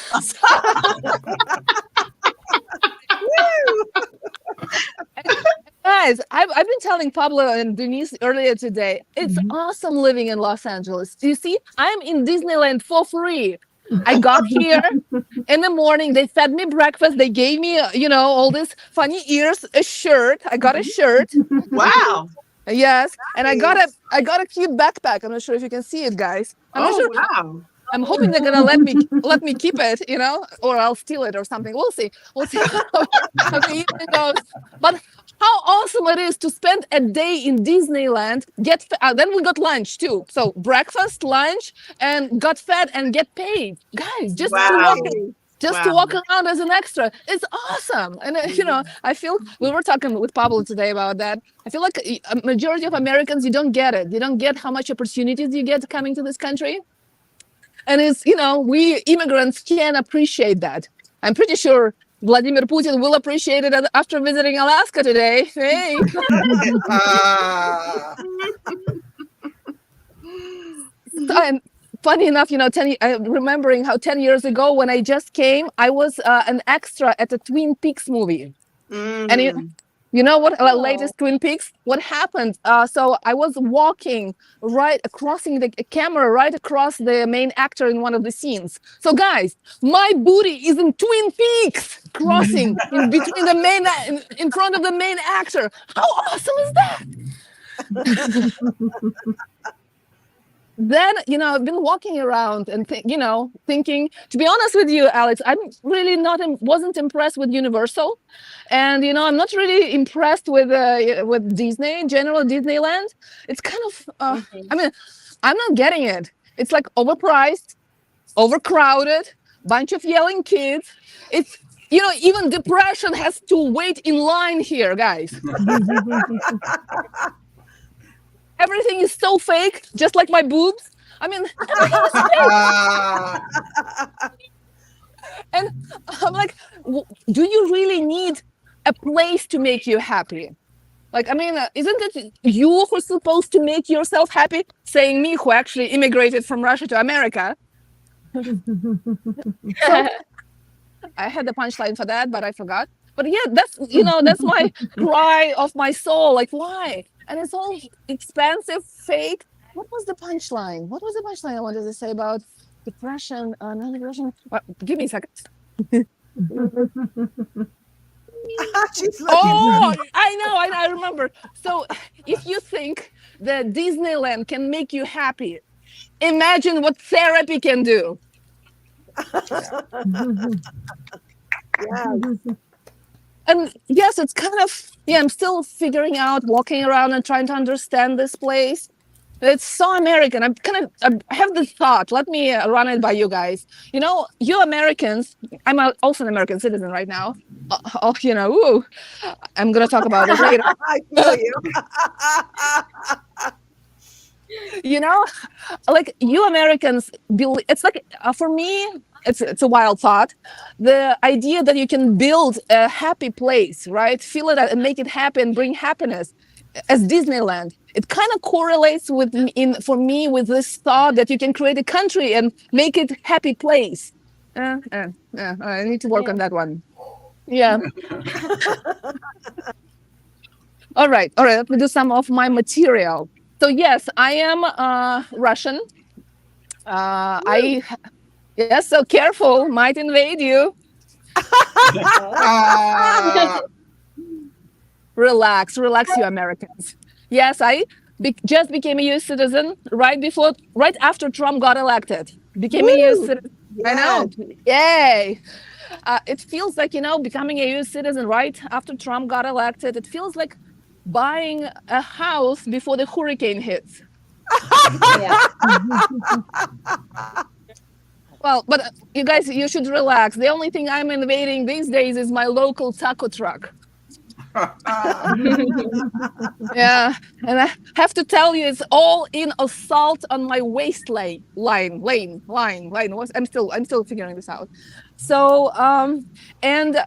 Guys, I've been telling Pablo and Denise earlier today, it's awesome living in Los Angeles. You see, I'm in Disneyland for free. I got here in the morning. They fed me breakfast. They gave me, all these funny ears, a shirt. I got a shirt. Wow. Yes, and I got a cute backpack. I'm not sure if you can see it, guys. Wow. I'm hoping they're gonna let me keep it, or I'll steal it or something. We'll see how the evening goes. But how awesome it is to spend a day in Disneyland. Then we got lunch too. So breakfast, lunch, and got fed and get paid, guys. Just to walk around as an extra. It's awesome. And I feel, we were talking with Pablo today about that. I feel like a majority of Americans, you don't get it. You don't get how much opportunities you get coming to this country. And it's, we immigrants can appreciate that. I'm pretty sure Vladimir Putin will appreciate it after visiting Alaska today. Hey. And funny enough, remembering how 10 years ago when I just came, I was an extra at a Twin Peaks movie. Mm. And you know what? Latest Twin Peaks. What happened? So I was walking crossing the camera right across the main actor in one of the scenes. So guys, my booty is in Twin Peaks, crossing in between the main, in front of the main actor. How awesome is that? Then, I've been walking around and, thinking, to be honest with you, Alex, I'm really wasn't impressed with Universal. And, I'm not really impressed with Disney, general Disneyland. It's kind of, I'm not getting it. It's like overpriced, overcrowded, bunch of yelling kids. It's, even depression has to wait in line here, guys. Everything is so fake, just like my boobs. Everything is fake. And I'm like, do you really need a place to make you happy? Isn't it you who's supposed to make yourself happy? Saying me, who actually immigrated from Russia to America. So, I had the punchline for that, but I forgot. But yeah, that's my cry of my soul. Like, why? And it's all expensive, fake. What was the punchline? I wanted to say about depression? Not depression. Well, give me a second. I know. I remember. So if you think that Disneyland can make you happy, imagine what therapy can do. And yes, it's kind of, I'm still figuring out, walking around and trying to understand this place. It's so American. I have this thought. Let me run it by you guys. You Americans, I'm also an American citizen right now. I'm going to talk about it later. I feel you. Like you Americans, it's like, for me, it's a wild thought. The idea that you can build a happy place, right? Feel it and make it happen, bring happiness. As Disneyland, it kind of correlates for me with this thought that you can create a country and make it happy place. I need to work on that one. Yeah. All right. Let me do some of my material. So yes, I am Russian. Yes. So careful, might invade you. Ah, Relax, you Americans. Yes, I just became a U.S. citizen right after Trump got elected. Became a U.S. Woo! citizen. I Yes. know. Yay. It feels like, becoming a U.S. citizen right after Trump got elected. It feels like buying a house before the hurricane hits. Yeah. Well, but you guys, you should relax. The only thing I'm invading these days is my local taco truck. Yeah, and I have to tell you, it's all in assault on my waistline. I'm still figuring this out. So, and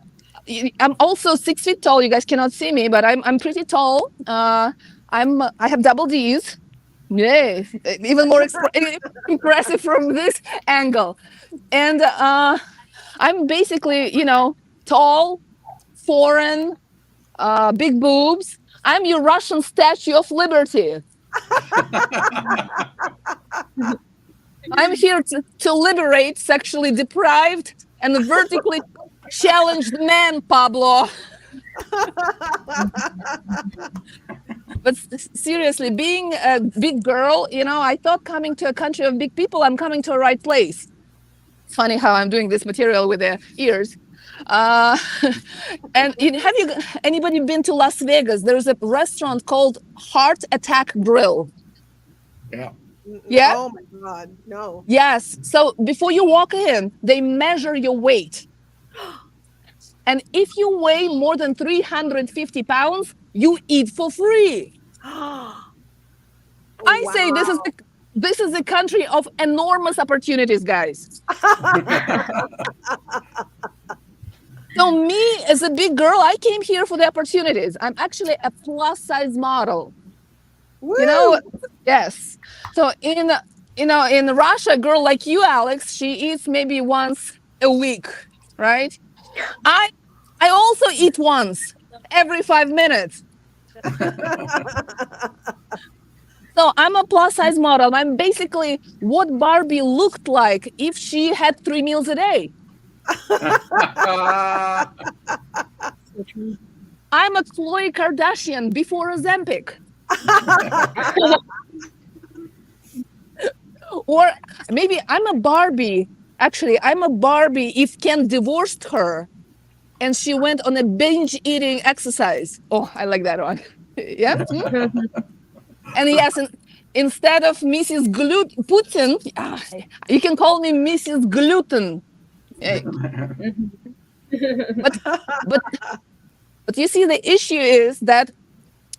I'm also 6 feet tall. You guys cannot see me, but I'm pretty tall. I have double D's. Yay! Even more impressive from this angle. And I'm basically, tall, foreign, big boobs. I'm your Russian Statue of Liberty. I'm here to liberate sexually deprived and vertically challenged men, Pablo. But seriously, being a big girl, I thought coming to a country of big people, I'm coming to a right place. It's funny how I'm doing this material with the ears. And have anybody been to Las Vegas? There's a restaurant called Heart Attack Grill. yeah. Yeah. Oh my God, no. Yes. So before you walk in, they measure your weight. And if you weigh more than 350 pounds, you eat for free. I say this is a country of enormous opportunities, guys. So me as a big girl, I came here for the opportunities. I'm actually a plus size model. Woo! Yes. So in Russia, a girl like you, Alex, she eats maybe once a week, right? I also eat once every 5 minutes. So I'm a plus size model. I'm basically what Barbie looked like if she had 3 meals a day. I'm a Khloe Kardashian before Ozempic. Or maybe I'm a Barbie. Actually, I'm a Barbie if Ken divorced her and she went on a binge eating exercise. Oh, I like that one. Yeah. And yes, instead of Mrs. Putin, you can call me Mrs. Gluten. But you see, the issue is that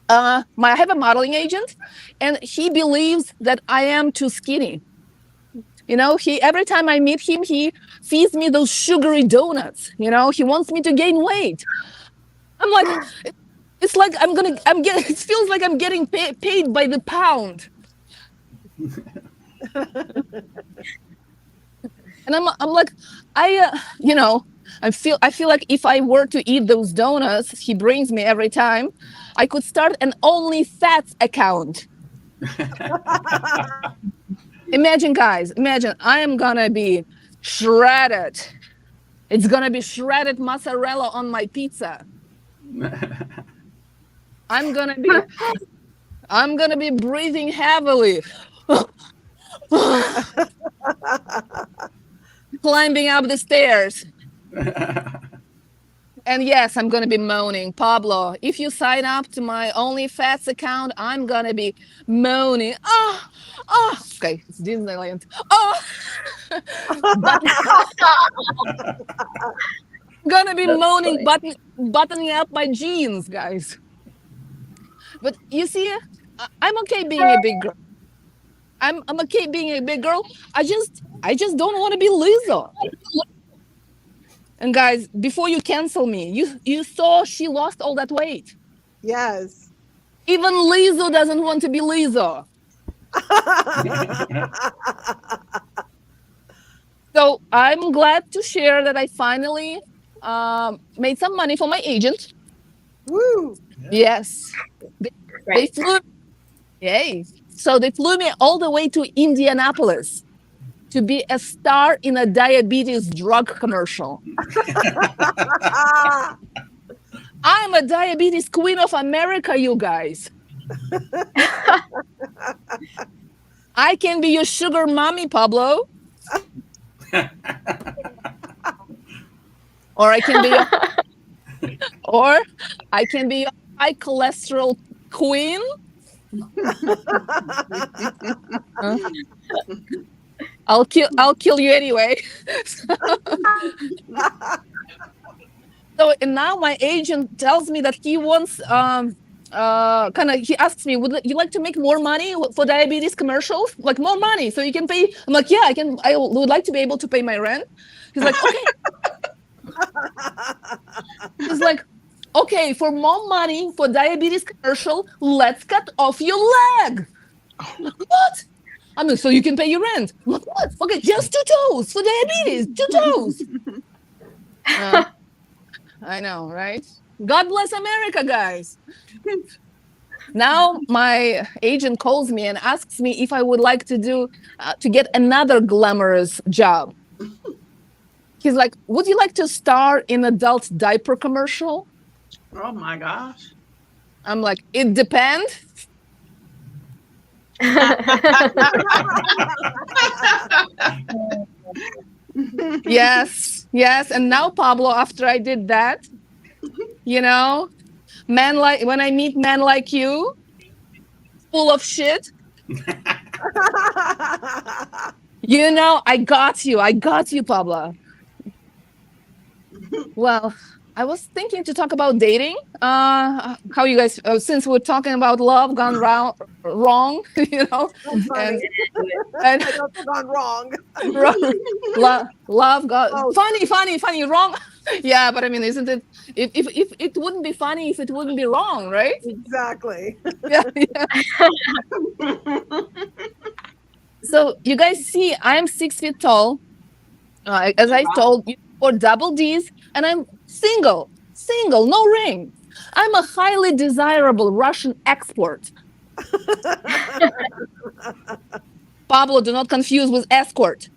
I have a modeling agent, and he believes that I am too skinny. Every time I meet him, he feeds me those sugary donuts. He wants me to gain weight. I'm like, it's like it feels like I'm getting paid by the pound. And I'm like, I feel like if I were to eat those donuts he brings me every time, I could start an OnlyFats account. Imagine, guys, I am gonna be shredded. It's gonna be shredded mozzarella on my pizza. I'm gonna be breathing heavily. Climbing up the stairs. And yes, I'm going to be moaning. Pablo, if you sign up to my OnlyFats account, I'm going to be moaning. Okay, it's Disneyland. I'm going to be moaning, buttoning up my jeans, guys. But you see, I'm okay being a big girl. I'm okay being a big girl. I just don't want to be Lizzo. And guys, before you cancel me, you saw she lost all that weight. Yes. Even Lizzo doesn't want to be Lizzo. So I'm glad to share that I finally made some money for my agent. Woo! Yes. They Right. flew. Yay. So they flew me all the way to Indianapolis to be a star in a diabetes drug commercial. I'm a diabetes queen of America, you guys. I can be your sugar mommy, Pablo. Or I can be your, or I can be your high cholesterol queen. Huh? I'll kill you anyway. So and now my agent tells me that he wants he asks me, would you like to make more money for diabetes commercials? Like more money so you can pay. I'm like, yeah, I would like to be able to pay my rent. He's like, okay. He's like, okay, for more money for diabetes commercial, let's cut off your leg. I'm like, what? I mean, so you can pay your rent. I'm like, what? Okay, just 2 toes for diabetes, 2 toes. I know, right? God bless America, guys. Now my agent calls me and asks me if I would like to get another glamorous job. He's like, would you like to star in adult diaper commercial? Oh my gosh. I'm like, it depends. Yes. And now, Pablo, after I did that, when I meet men like you, full of shit, I got you, Pablo. Well, I was thinking to talk about dating. How you guys, since we're talking about love gone wrong, and gone wrong. Love got funny, wrong. Yeah, but I mean, isn't it? If it wouldn't be funny if it wouldn't be wrong, right? Exactly. Yeah. So you guys see, I'm 6 feet tall. As I told you, for double D's, and I'm single, no ring. I'm a highly desirable Russian export. Pablo, do not confuse with escort.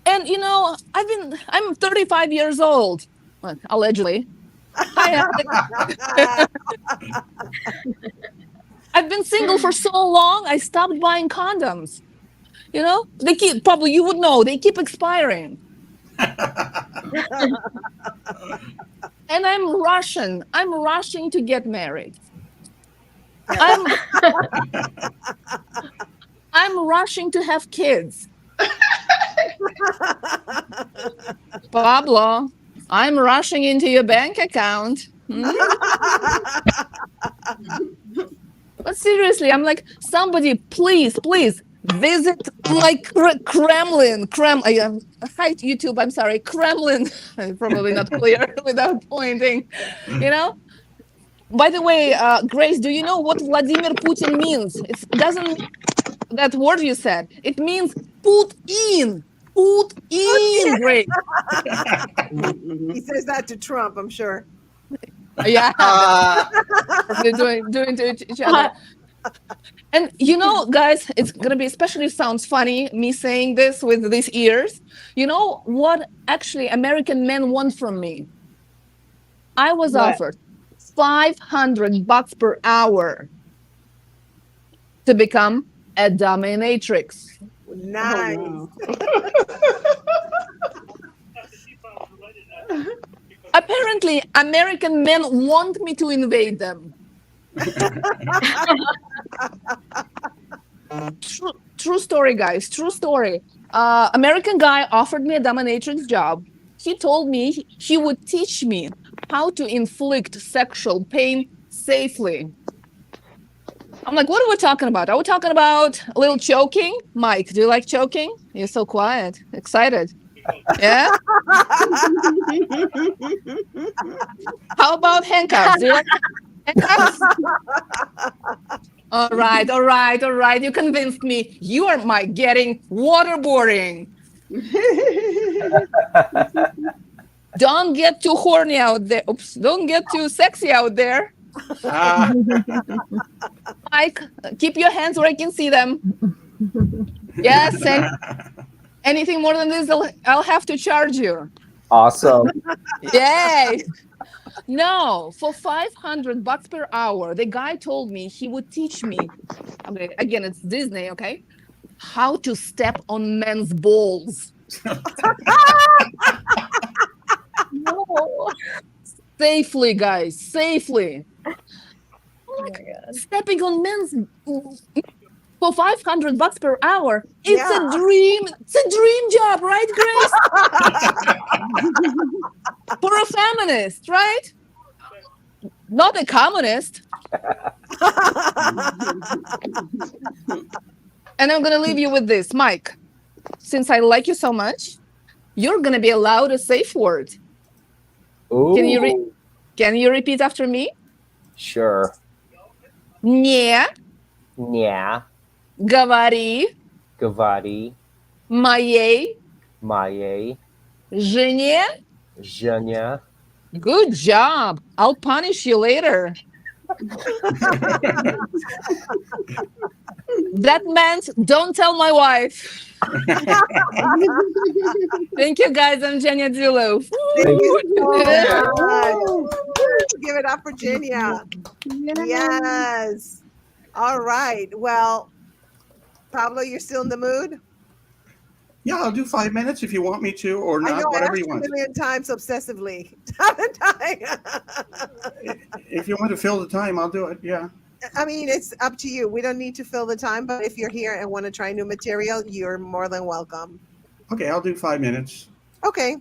And I'm 35 years old, allegedly. I've been single for so long, I stopped buying condoms. They keep, probably you would know, they keep expiring. And I'm rushing to get married. I'm rushing to have kids. Pablo, I'm rushing into your bank account. But seriously, I'm like, somebody please visit like Kremlin. Hi YouTube, I'm sorry, Kremlin. Probably not clear without pointing. By the way, Grace, do you know what Vladimir Putin means? It doesn't mean that word you said. It means put in, Grace. He says that to Trump, I'm sure. Yeah, they're doing to each other. And guys, it's gonna be, especially sounds funny me saying this with these ears. You know what actually American men want from me? I was offered $500 per hour to become a dominatrix. Nice. Oh, wow. Apparently, American men want me to invade them. True story, guys. True story. American guy offered me a dominatrix job. He told me he would teach me how to inflict sexual pain safely. I'm like, what are we talking about? Are we talking about a little choking? Mike, do you like choking? You're so quiet, excited. Yeah? How about handcuffs? Do you like handcuffs? All right. You convinced me. You are my getting waterboarding. Don't get too horny out there. Oops, don't get too sexy out there. Ah, Mike, keep your hands where I can see them. Yes, and anything more than this, I'll have to charge you. Awesome. Yay! No, for $500 per hour, the guy told me he would teach me. Okay, again, it's Disney, okay? How to step on men's balls. No. Safely, guys, safely. Oh my God. Stepping on men's for $500 per hour. It's Yeah. a dream. It's a dream job, right, Grace? For a feminist, right? Not a communist. And I'm gonna leave you with this, Mike. Since I like you so much, you're gonna be allowed a safe word. Ooh. Can you repeat after me? Sure. Не Ня. говори Говори. моей Моей. жене. Женя. Good job. I'll punish you later. That meant don't tell my wife. Thank you, guys. I'm Genia Dulot. Thank you so Yeah. much. Give it up for Genia. Yes. All right. Well, Pablo, you're still in the mood? yeah, I'll do 5 minutes if you want me to, or I not, know I whatever asked you you a want. million times obsessively. Haven't I? If you want to fill the time, I'll do it. Yeah. I mean, it's up to you. We don't need to fill the time, but if you're here and want to try new material, you're more than welcome. Okay, I'll do 5 minutes. Okay.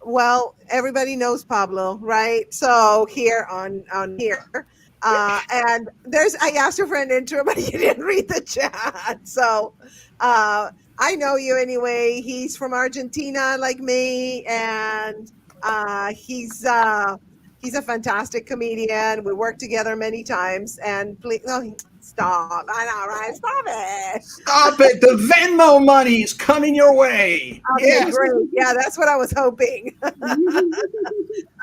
Well, everybody knows Pablo, right? So here on here. And I asked your friend intro, but he didn't read the chat. So I know you anyway. He's from Argentina like me, and he's a fantastic comedian. We worked together many times, and please, no, stop. I know, right? Stop it. Stop it! The Venmo money's coming your way. Okay, Yes. great. Yeah, that's what I was hoping.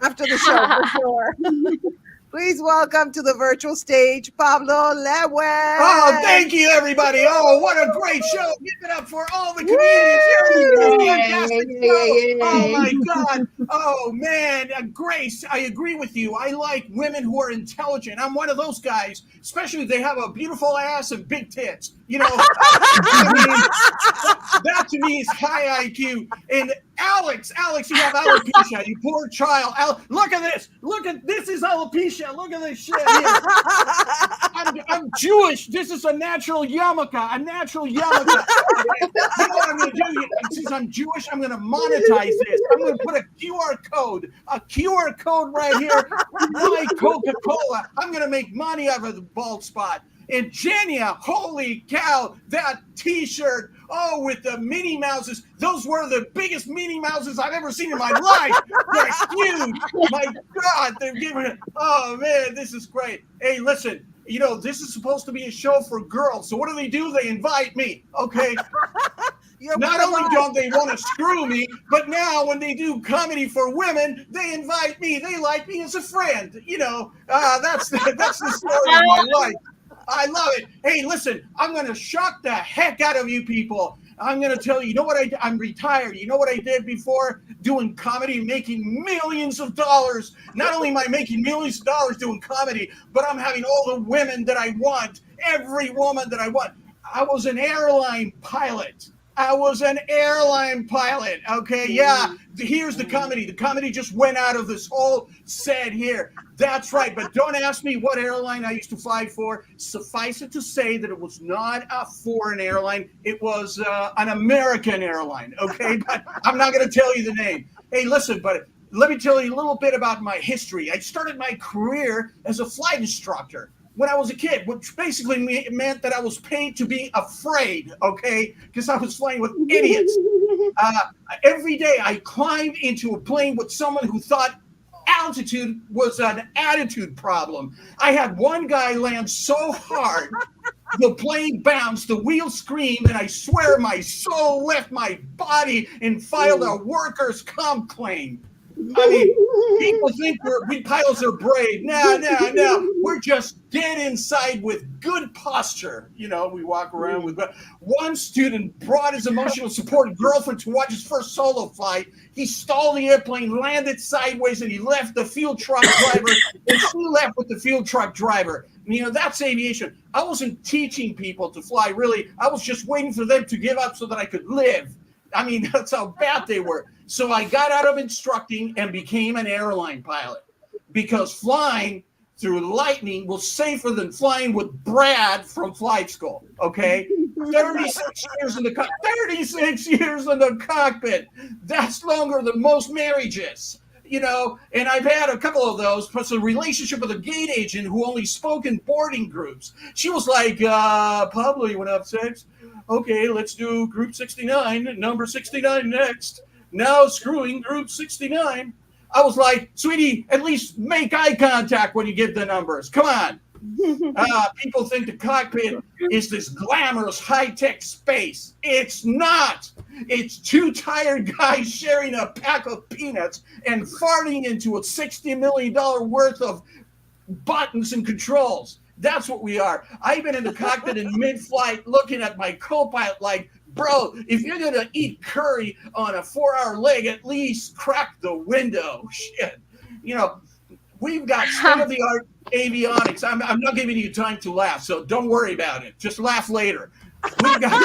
After the show, for sure. Please welcome to the virtual stage, Pablo Lew. Oh, thank you, everybody. Oh, what a great show. Give it up for all the comedians here. Fantastic show. Oh, my God. Oh, man. Grace, I agree with you. I like women who are intelligent. I'm one of those guys, especially if they have a beautiful ass and big tits. You know, I mean, that to me is high IQ. And Alex, you have alopecia, you poor child. Look at this. This is alopecia. Look at this shit here. I'm Jewish. This is a natural yarmulke. You know what I'm going to do? Since I'm Jewish, I'm going to monetize this. I'm going to put a QR code right here. My Coca-Cola. I'm going to make money out of the bald spot. And Genia, holy cow, that T-shirt, with the Minnie Mouses. Those were the biggest Minnie Mouses I've ever seen in my life. They're huge. My God, they're giving it. Oh, man, this is great. Hey, listen, this is supposed to be a show for girls. So what do? They invite me, okay? Not only don't they want to screw me, but now when they do comedy for women, they invite me. They like me as a friend. That's the story of my life. I love it. Hey, listen, I'm going to shock the heck out of you people. I'm going to tell you, I'm retired. You know what I did before doing comedy, making millions of dollars? Not only am I making millions of dollars doing comedy, but I'm having all the women that I want, every woman that I want. I was an airline pilot. Okay, yeah. Here's the comedy. The comedy just went out of this whole set here. That's right. But don't ask me what airline I used to fly for. Suffice it to say that it was not a foreign airline. It was an American airline. Okay, but I'm not going to tell you the name. Hey, listen, but let me tell you a little bit about my history. I started my career as a flight instructor when I was a kid, which basically meant that I was paid to be afraid, okay? Because I was flying with idiots. Every day I climbed into a plane with someone who thought altitude was an attitude problem. I had one guy land so hard, the plane bounced, the wheels screamed, and I swear my soul left my body and filed a workers' comp claim. I mean, people think we pilots are brave. No. We're just dead inside with good posture. You know, we walk around with. One student brought his emotional support girlfriend to watch his first solo flight. He stalled the airplane, landed sideways, and he left the fuel truck driver, and she left with the fuel truck driver. And, you know, that's aviation. I wasn't teaching people to fly, really. I was just waiting for them to give up so that I could live. I mean, that's how bad they were. So I got out of instructing and became an airline pilot because flying through lightning was safer than flying with Brad from flight school. Okay, 36 years in the 36 years in the cockpit. That's longer than most marriages. You know, and I've had a couple of those, plus a relationship with a gate agent who only spoke in boarding groups. She was like, Pablo, you want to have sex? Okay, let's do group 69, number 69 next. Now screwing group 69. I was like, sweetie, at least make eye contact when you give the numbers. Come on. People think the cockpit is this glamorous high-tech space. It's not. It's two tired guys sharing a pack of peanuts and farting into a $60 million worth of buttons and controls. That's what we are. I've been in the cockpit in mid-flight looking at my co-pilot like, bro, if you're going to eat curry on a 4-hour leg, at least crack the window. Shit. You know, we've got state-of-the-art avionics. I'm not giving you time to laugh, so don't worry about it. Just laugh later. We've got,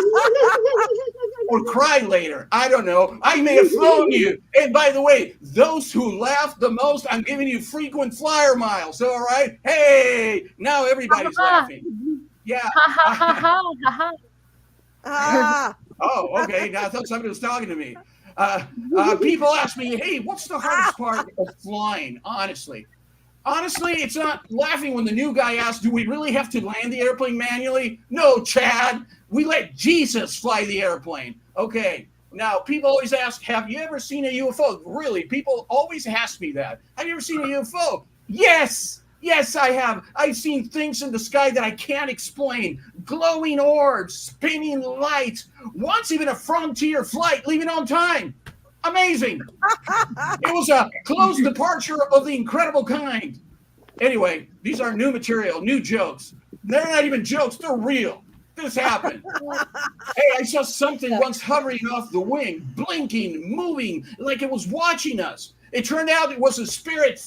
or cry later. I don't know. I may have flown you. And by the way, those who laugh the most, I'm giving you frequent flyer miles. All right? Hey, now everybody's laughing. Yeah. Oh, okay. Now I thought somebody was talking to me. People ask me, hey, what's the hardest part of flying, honestly? Honestly, it's not laughing when the new guy asks, do we really have to land the airplane manually? No, Chad. We let Jesus fly the airplane. Okay. Now, people always ask, have you ever seen a UFO? Really, people always ask me that. Have you ever seen a UFO? Yes. Yes, I have. I've seen things in the sky that I can't explain. Glowing orbs, spinning lights. Once even a Frontier flight leaving on time. Amazing. It was a close departure of the incredible kind. Anyway, these are new material, new jokes. They're not even jokes, they're real. This happened. Hey, I saw something once hovering off the wing, blinking, moving, like it was watching us. It turned out it was a Spirit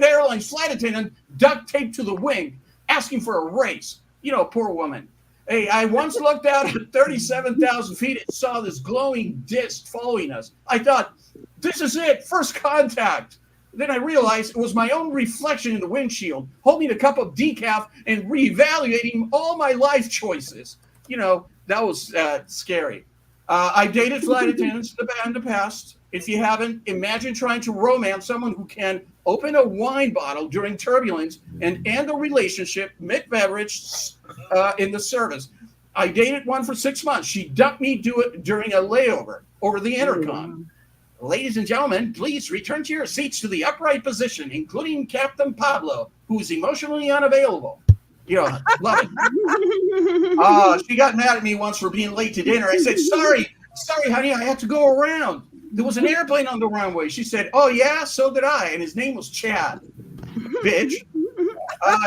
Airlines flight attendant duct taped to the wing, asking for a race. You know, poor woman. Hey, I once looked out at 37,000 feet and saw this glowing disc following us. I thought, this is it, first contact. Then I realized it was my own reflection in the windshield, holding a cup of decaf and reevaluating all my life choices. You know, that was scary. I've dated flight attendants in the past. If you haven't, imagine trying to romance someone who can open a wine bottle during turbulence and end a relationship mid-beverage in the service. I dated one for 6 months. She ducked me during a layover over the intercom. Ladies and gentlemen, please return to your seats to the upright position, including Captain Pablo, who is emotionally unavailable. You know, love it. She got mad at me once for being late to dinner. I said, sorry, honey, I had to go around. There was an airplane on the runway. She said, oh, yeah, so did I. And his name was Chad. Bitch.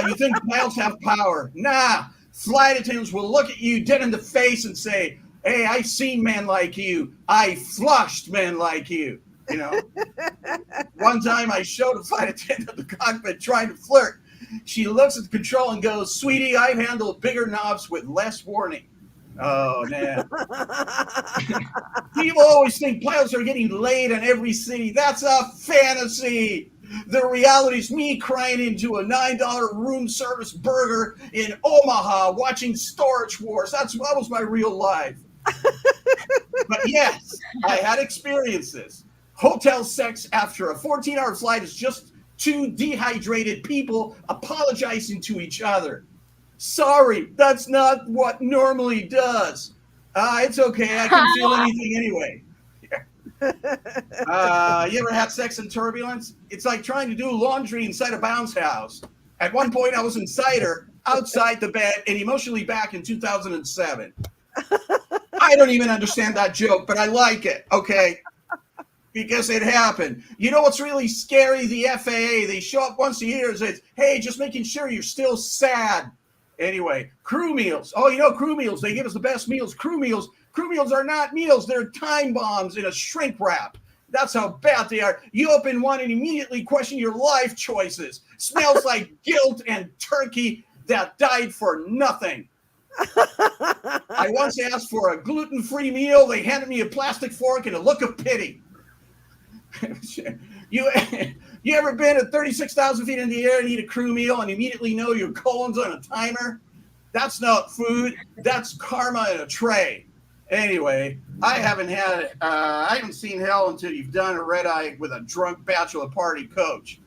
You think pilots have power? Nah. Flight attendants will look at you dead in the face and say, hey, I've seen men like you. I flushed men like you. You know? One time I showed a flight attendant the cockpit trying to flirt. She looks at the control and goes, sweetie, I've handled bigger knobs with less warning. Oh, man. People always think pilots are getting laid in every city. That's a fantasy. The reality is me crying into a $9 room service burger in Omaha watching Storage Wars. That was my real life. But yes, I had experiences. Hotel sex after a 14-hour flight is just two dehydrated people apologizing to each other. Sorry, that's not what normally does. It's okay. I can feel anything anyway. You ever had sex in turbulence? It's like trying to do laundry inside a bounce house. At one point, I was inside her, outside the bed, and emotionally back in 2007. I don't even understand that joke, but I like it. Okay. because it happened. You know what's really scary? The FAA, they show up once a year and say, hey, just making sure you're still sad. Anyway, crew meals. Oh, you know, crew meals, they give us the best meals. Crew meals are not meals. They're time bombs in a shrink wrap. That's how bad they are. You open one and immediately question your life choices. Smells like guilt and turkey that died for nothing. I once asked for a gluten-free meal. They handed me a plastic fork and a look of pity. You ever been at 36,000 feet in the air and eat a crew meal and immediately know your colon's on a timer? That's not food. That's karma in a tray. Anyway, I haven't seen hell until you've done a red eye with a drunk bachelor party coach.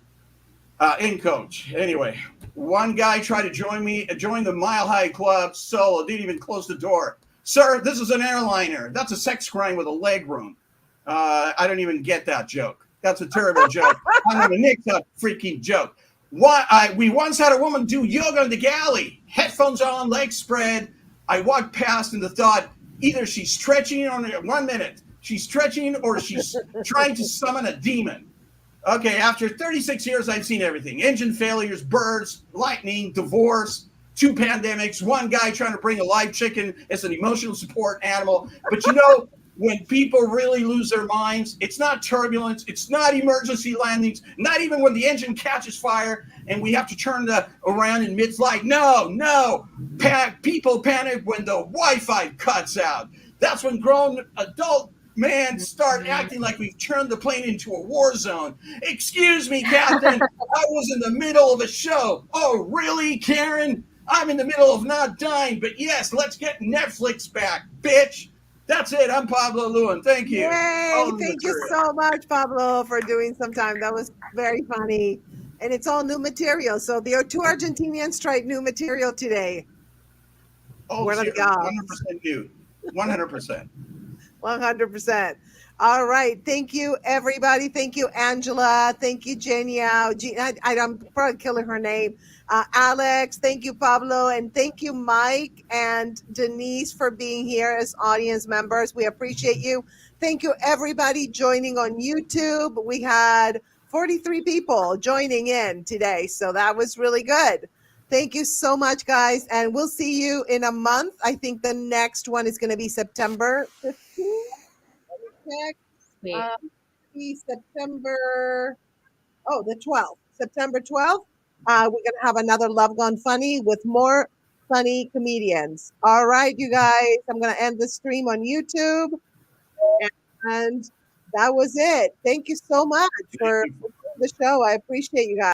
Coach. Anyway, one guy tried to join the Mile High Club solo, didn't even close the door. Sir, this is an airliner. That's a sex crime with a leg room. I don't even get that joke. That's a terrible joke. I'm going to nick that freaking joke. We once had a woman do yoga in the galley, headphones on, legs spread. I walked past and the thought, either she's stretching on 1 minute, she's stretching or she's trying to summon a demon. Okay, after 36 years, I've seen everything. Engine failures, birds, lightning, divorce, 2 pandemics, one guy trying to bring a live chicken as an emotional support animal. But you know, when people really lose their minds, it's not turbulence, it's not emergency landings, not even when the engine catches fire and we have to turn around in mid-flight. No. People panic when the Wi-Fi cuts out. That's when grown adult men start acting like we've turned the plane into a war zone. Excuse me, Captain, I was in the middle of a show. Oh, really, Karen? I'm in the middle of not dying, but yes, let's get Netflix back, bitch. That's it. I'm Pablo Lew, and thank you. Yay! Thank you so much, Pablo, for doing some time. That was very funny. And it's all new material. So the 2 Argentinians tried new material today. Oh, Where are the 100% new. 100%. 100%. All right. Thank you, everybody. Thank you, Angela. Thank you, Genia. I'm probably killing her name. Alex. Thank you, Pablo. And thank you, Mike and Denise, for being here as audience members. We appreciate you. Thank you, everybody joining on YouTube. We had 43 people joining in today. So that was really good. Thank you so much, guys. And we'll see you in a month. I think the next one is going to be September 15th. September, the 12th. September 12th. We're going to have another Love Gone Funny with more funny comedians. All right, you guys. I'm going to end the stream on YouTube. And that was it. Thank you so much for the show. I appreciate you guys.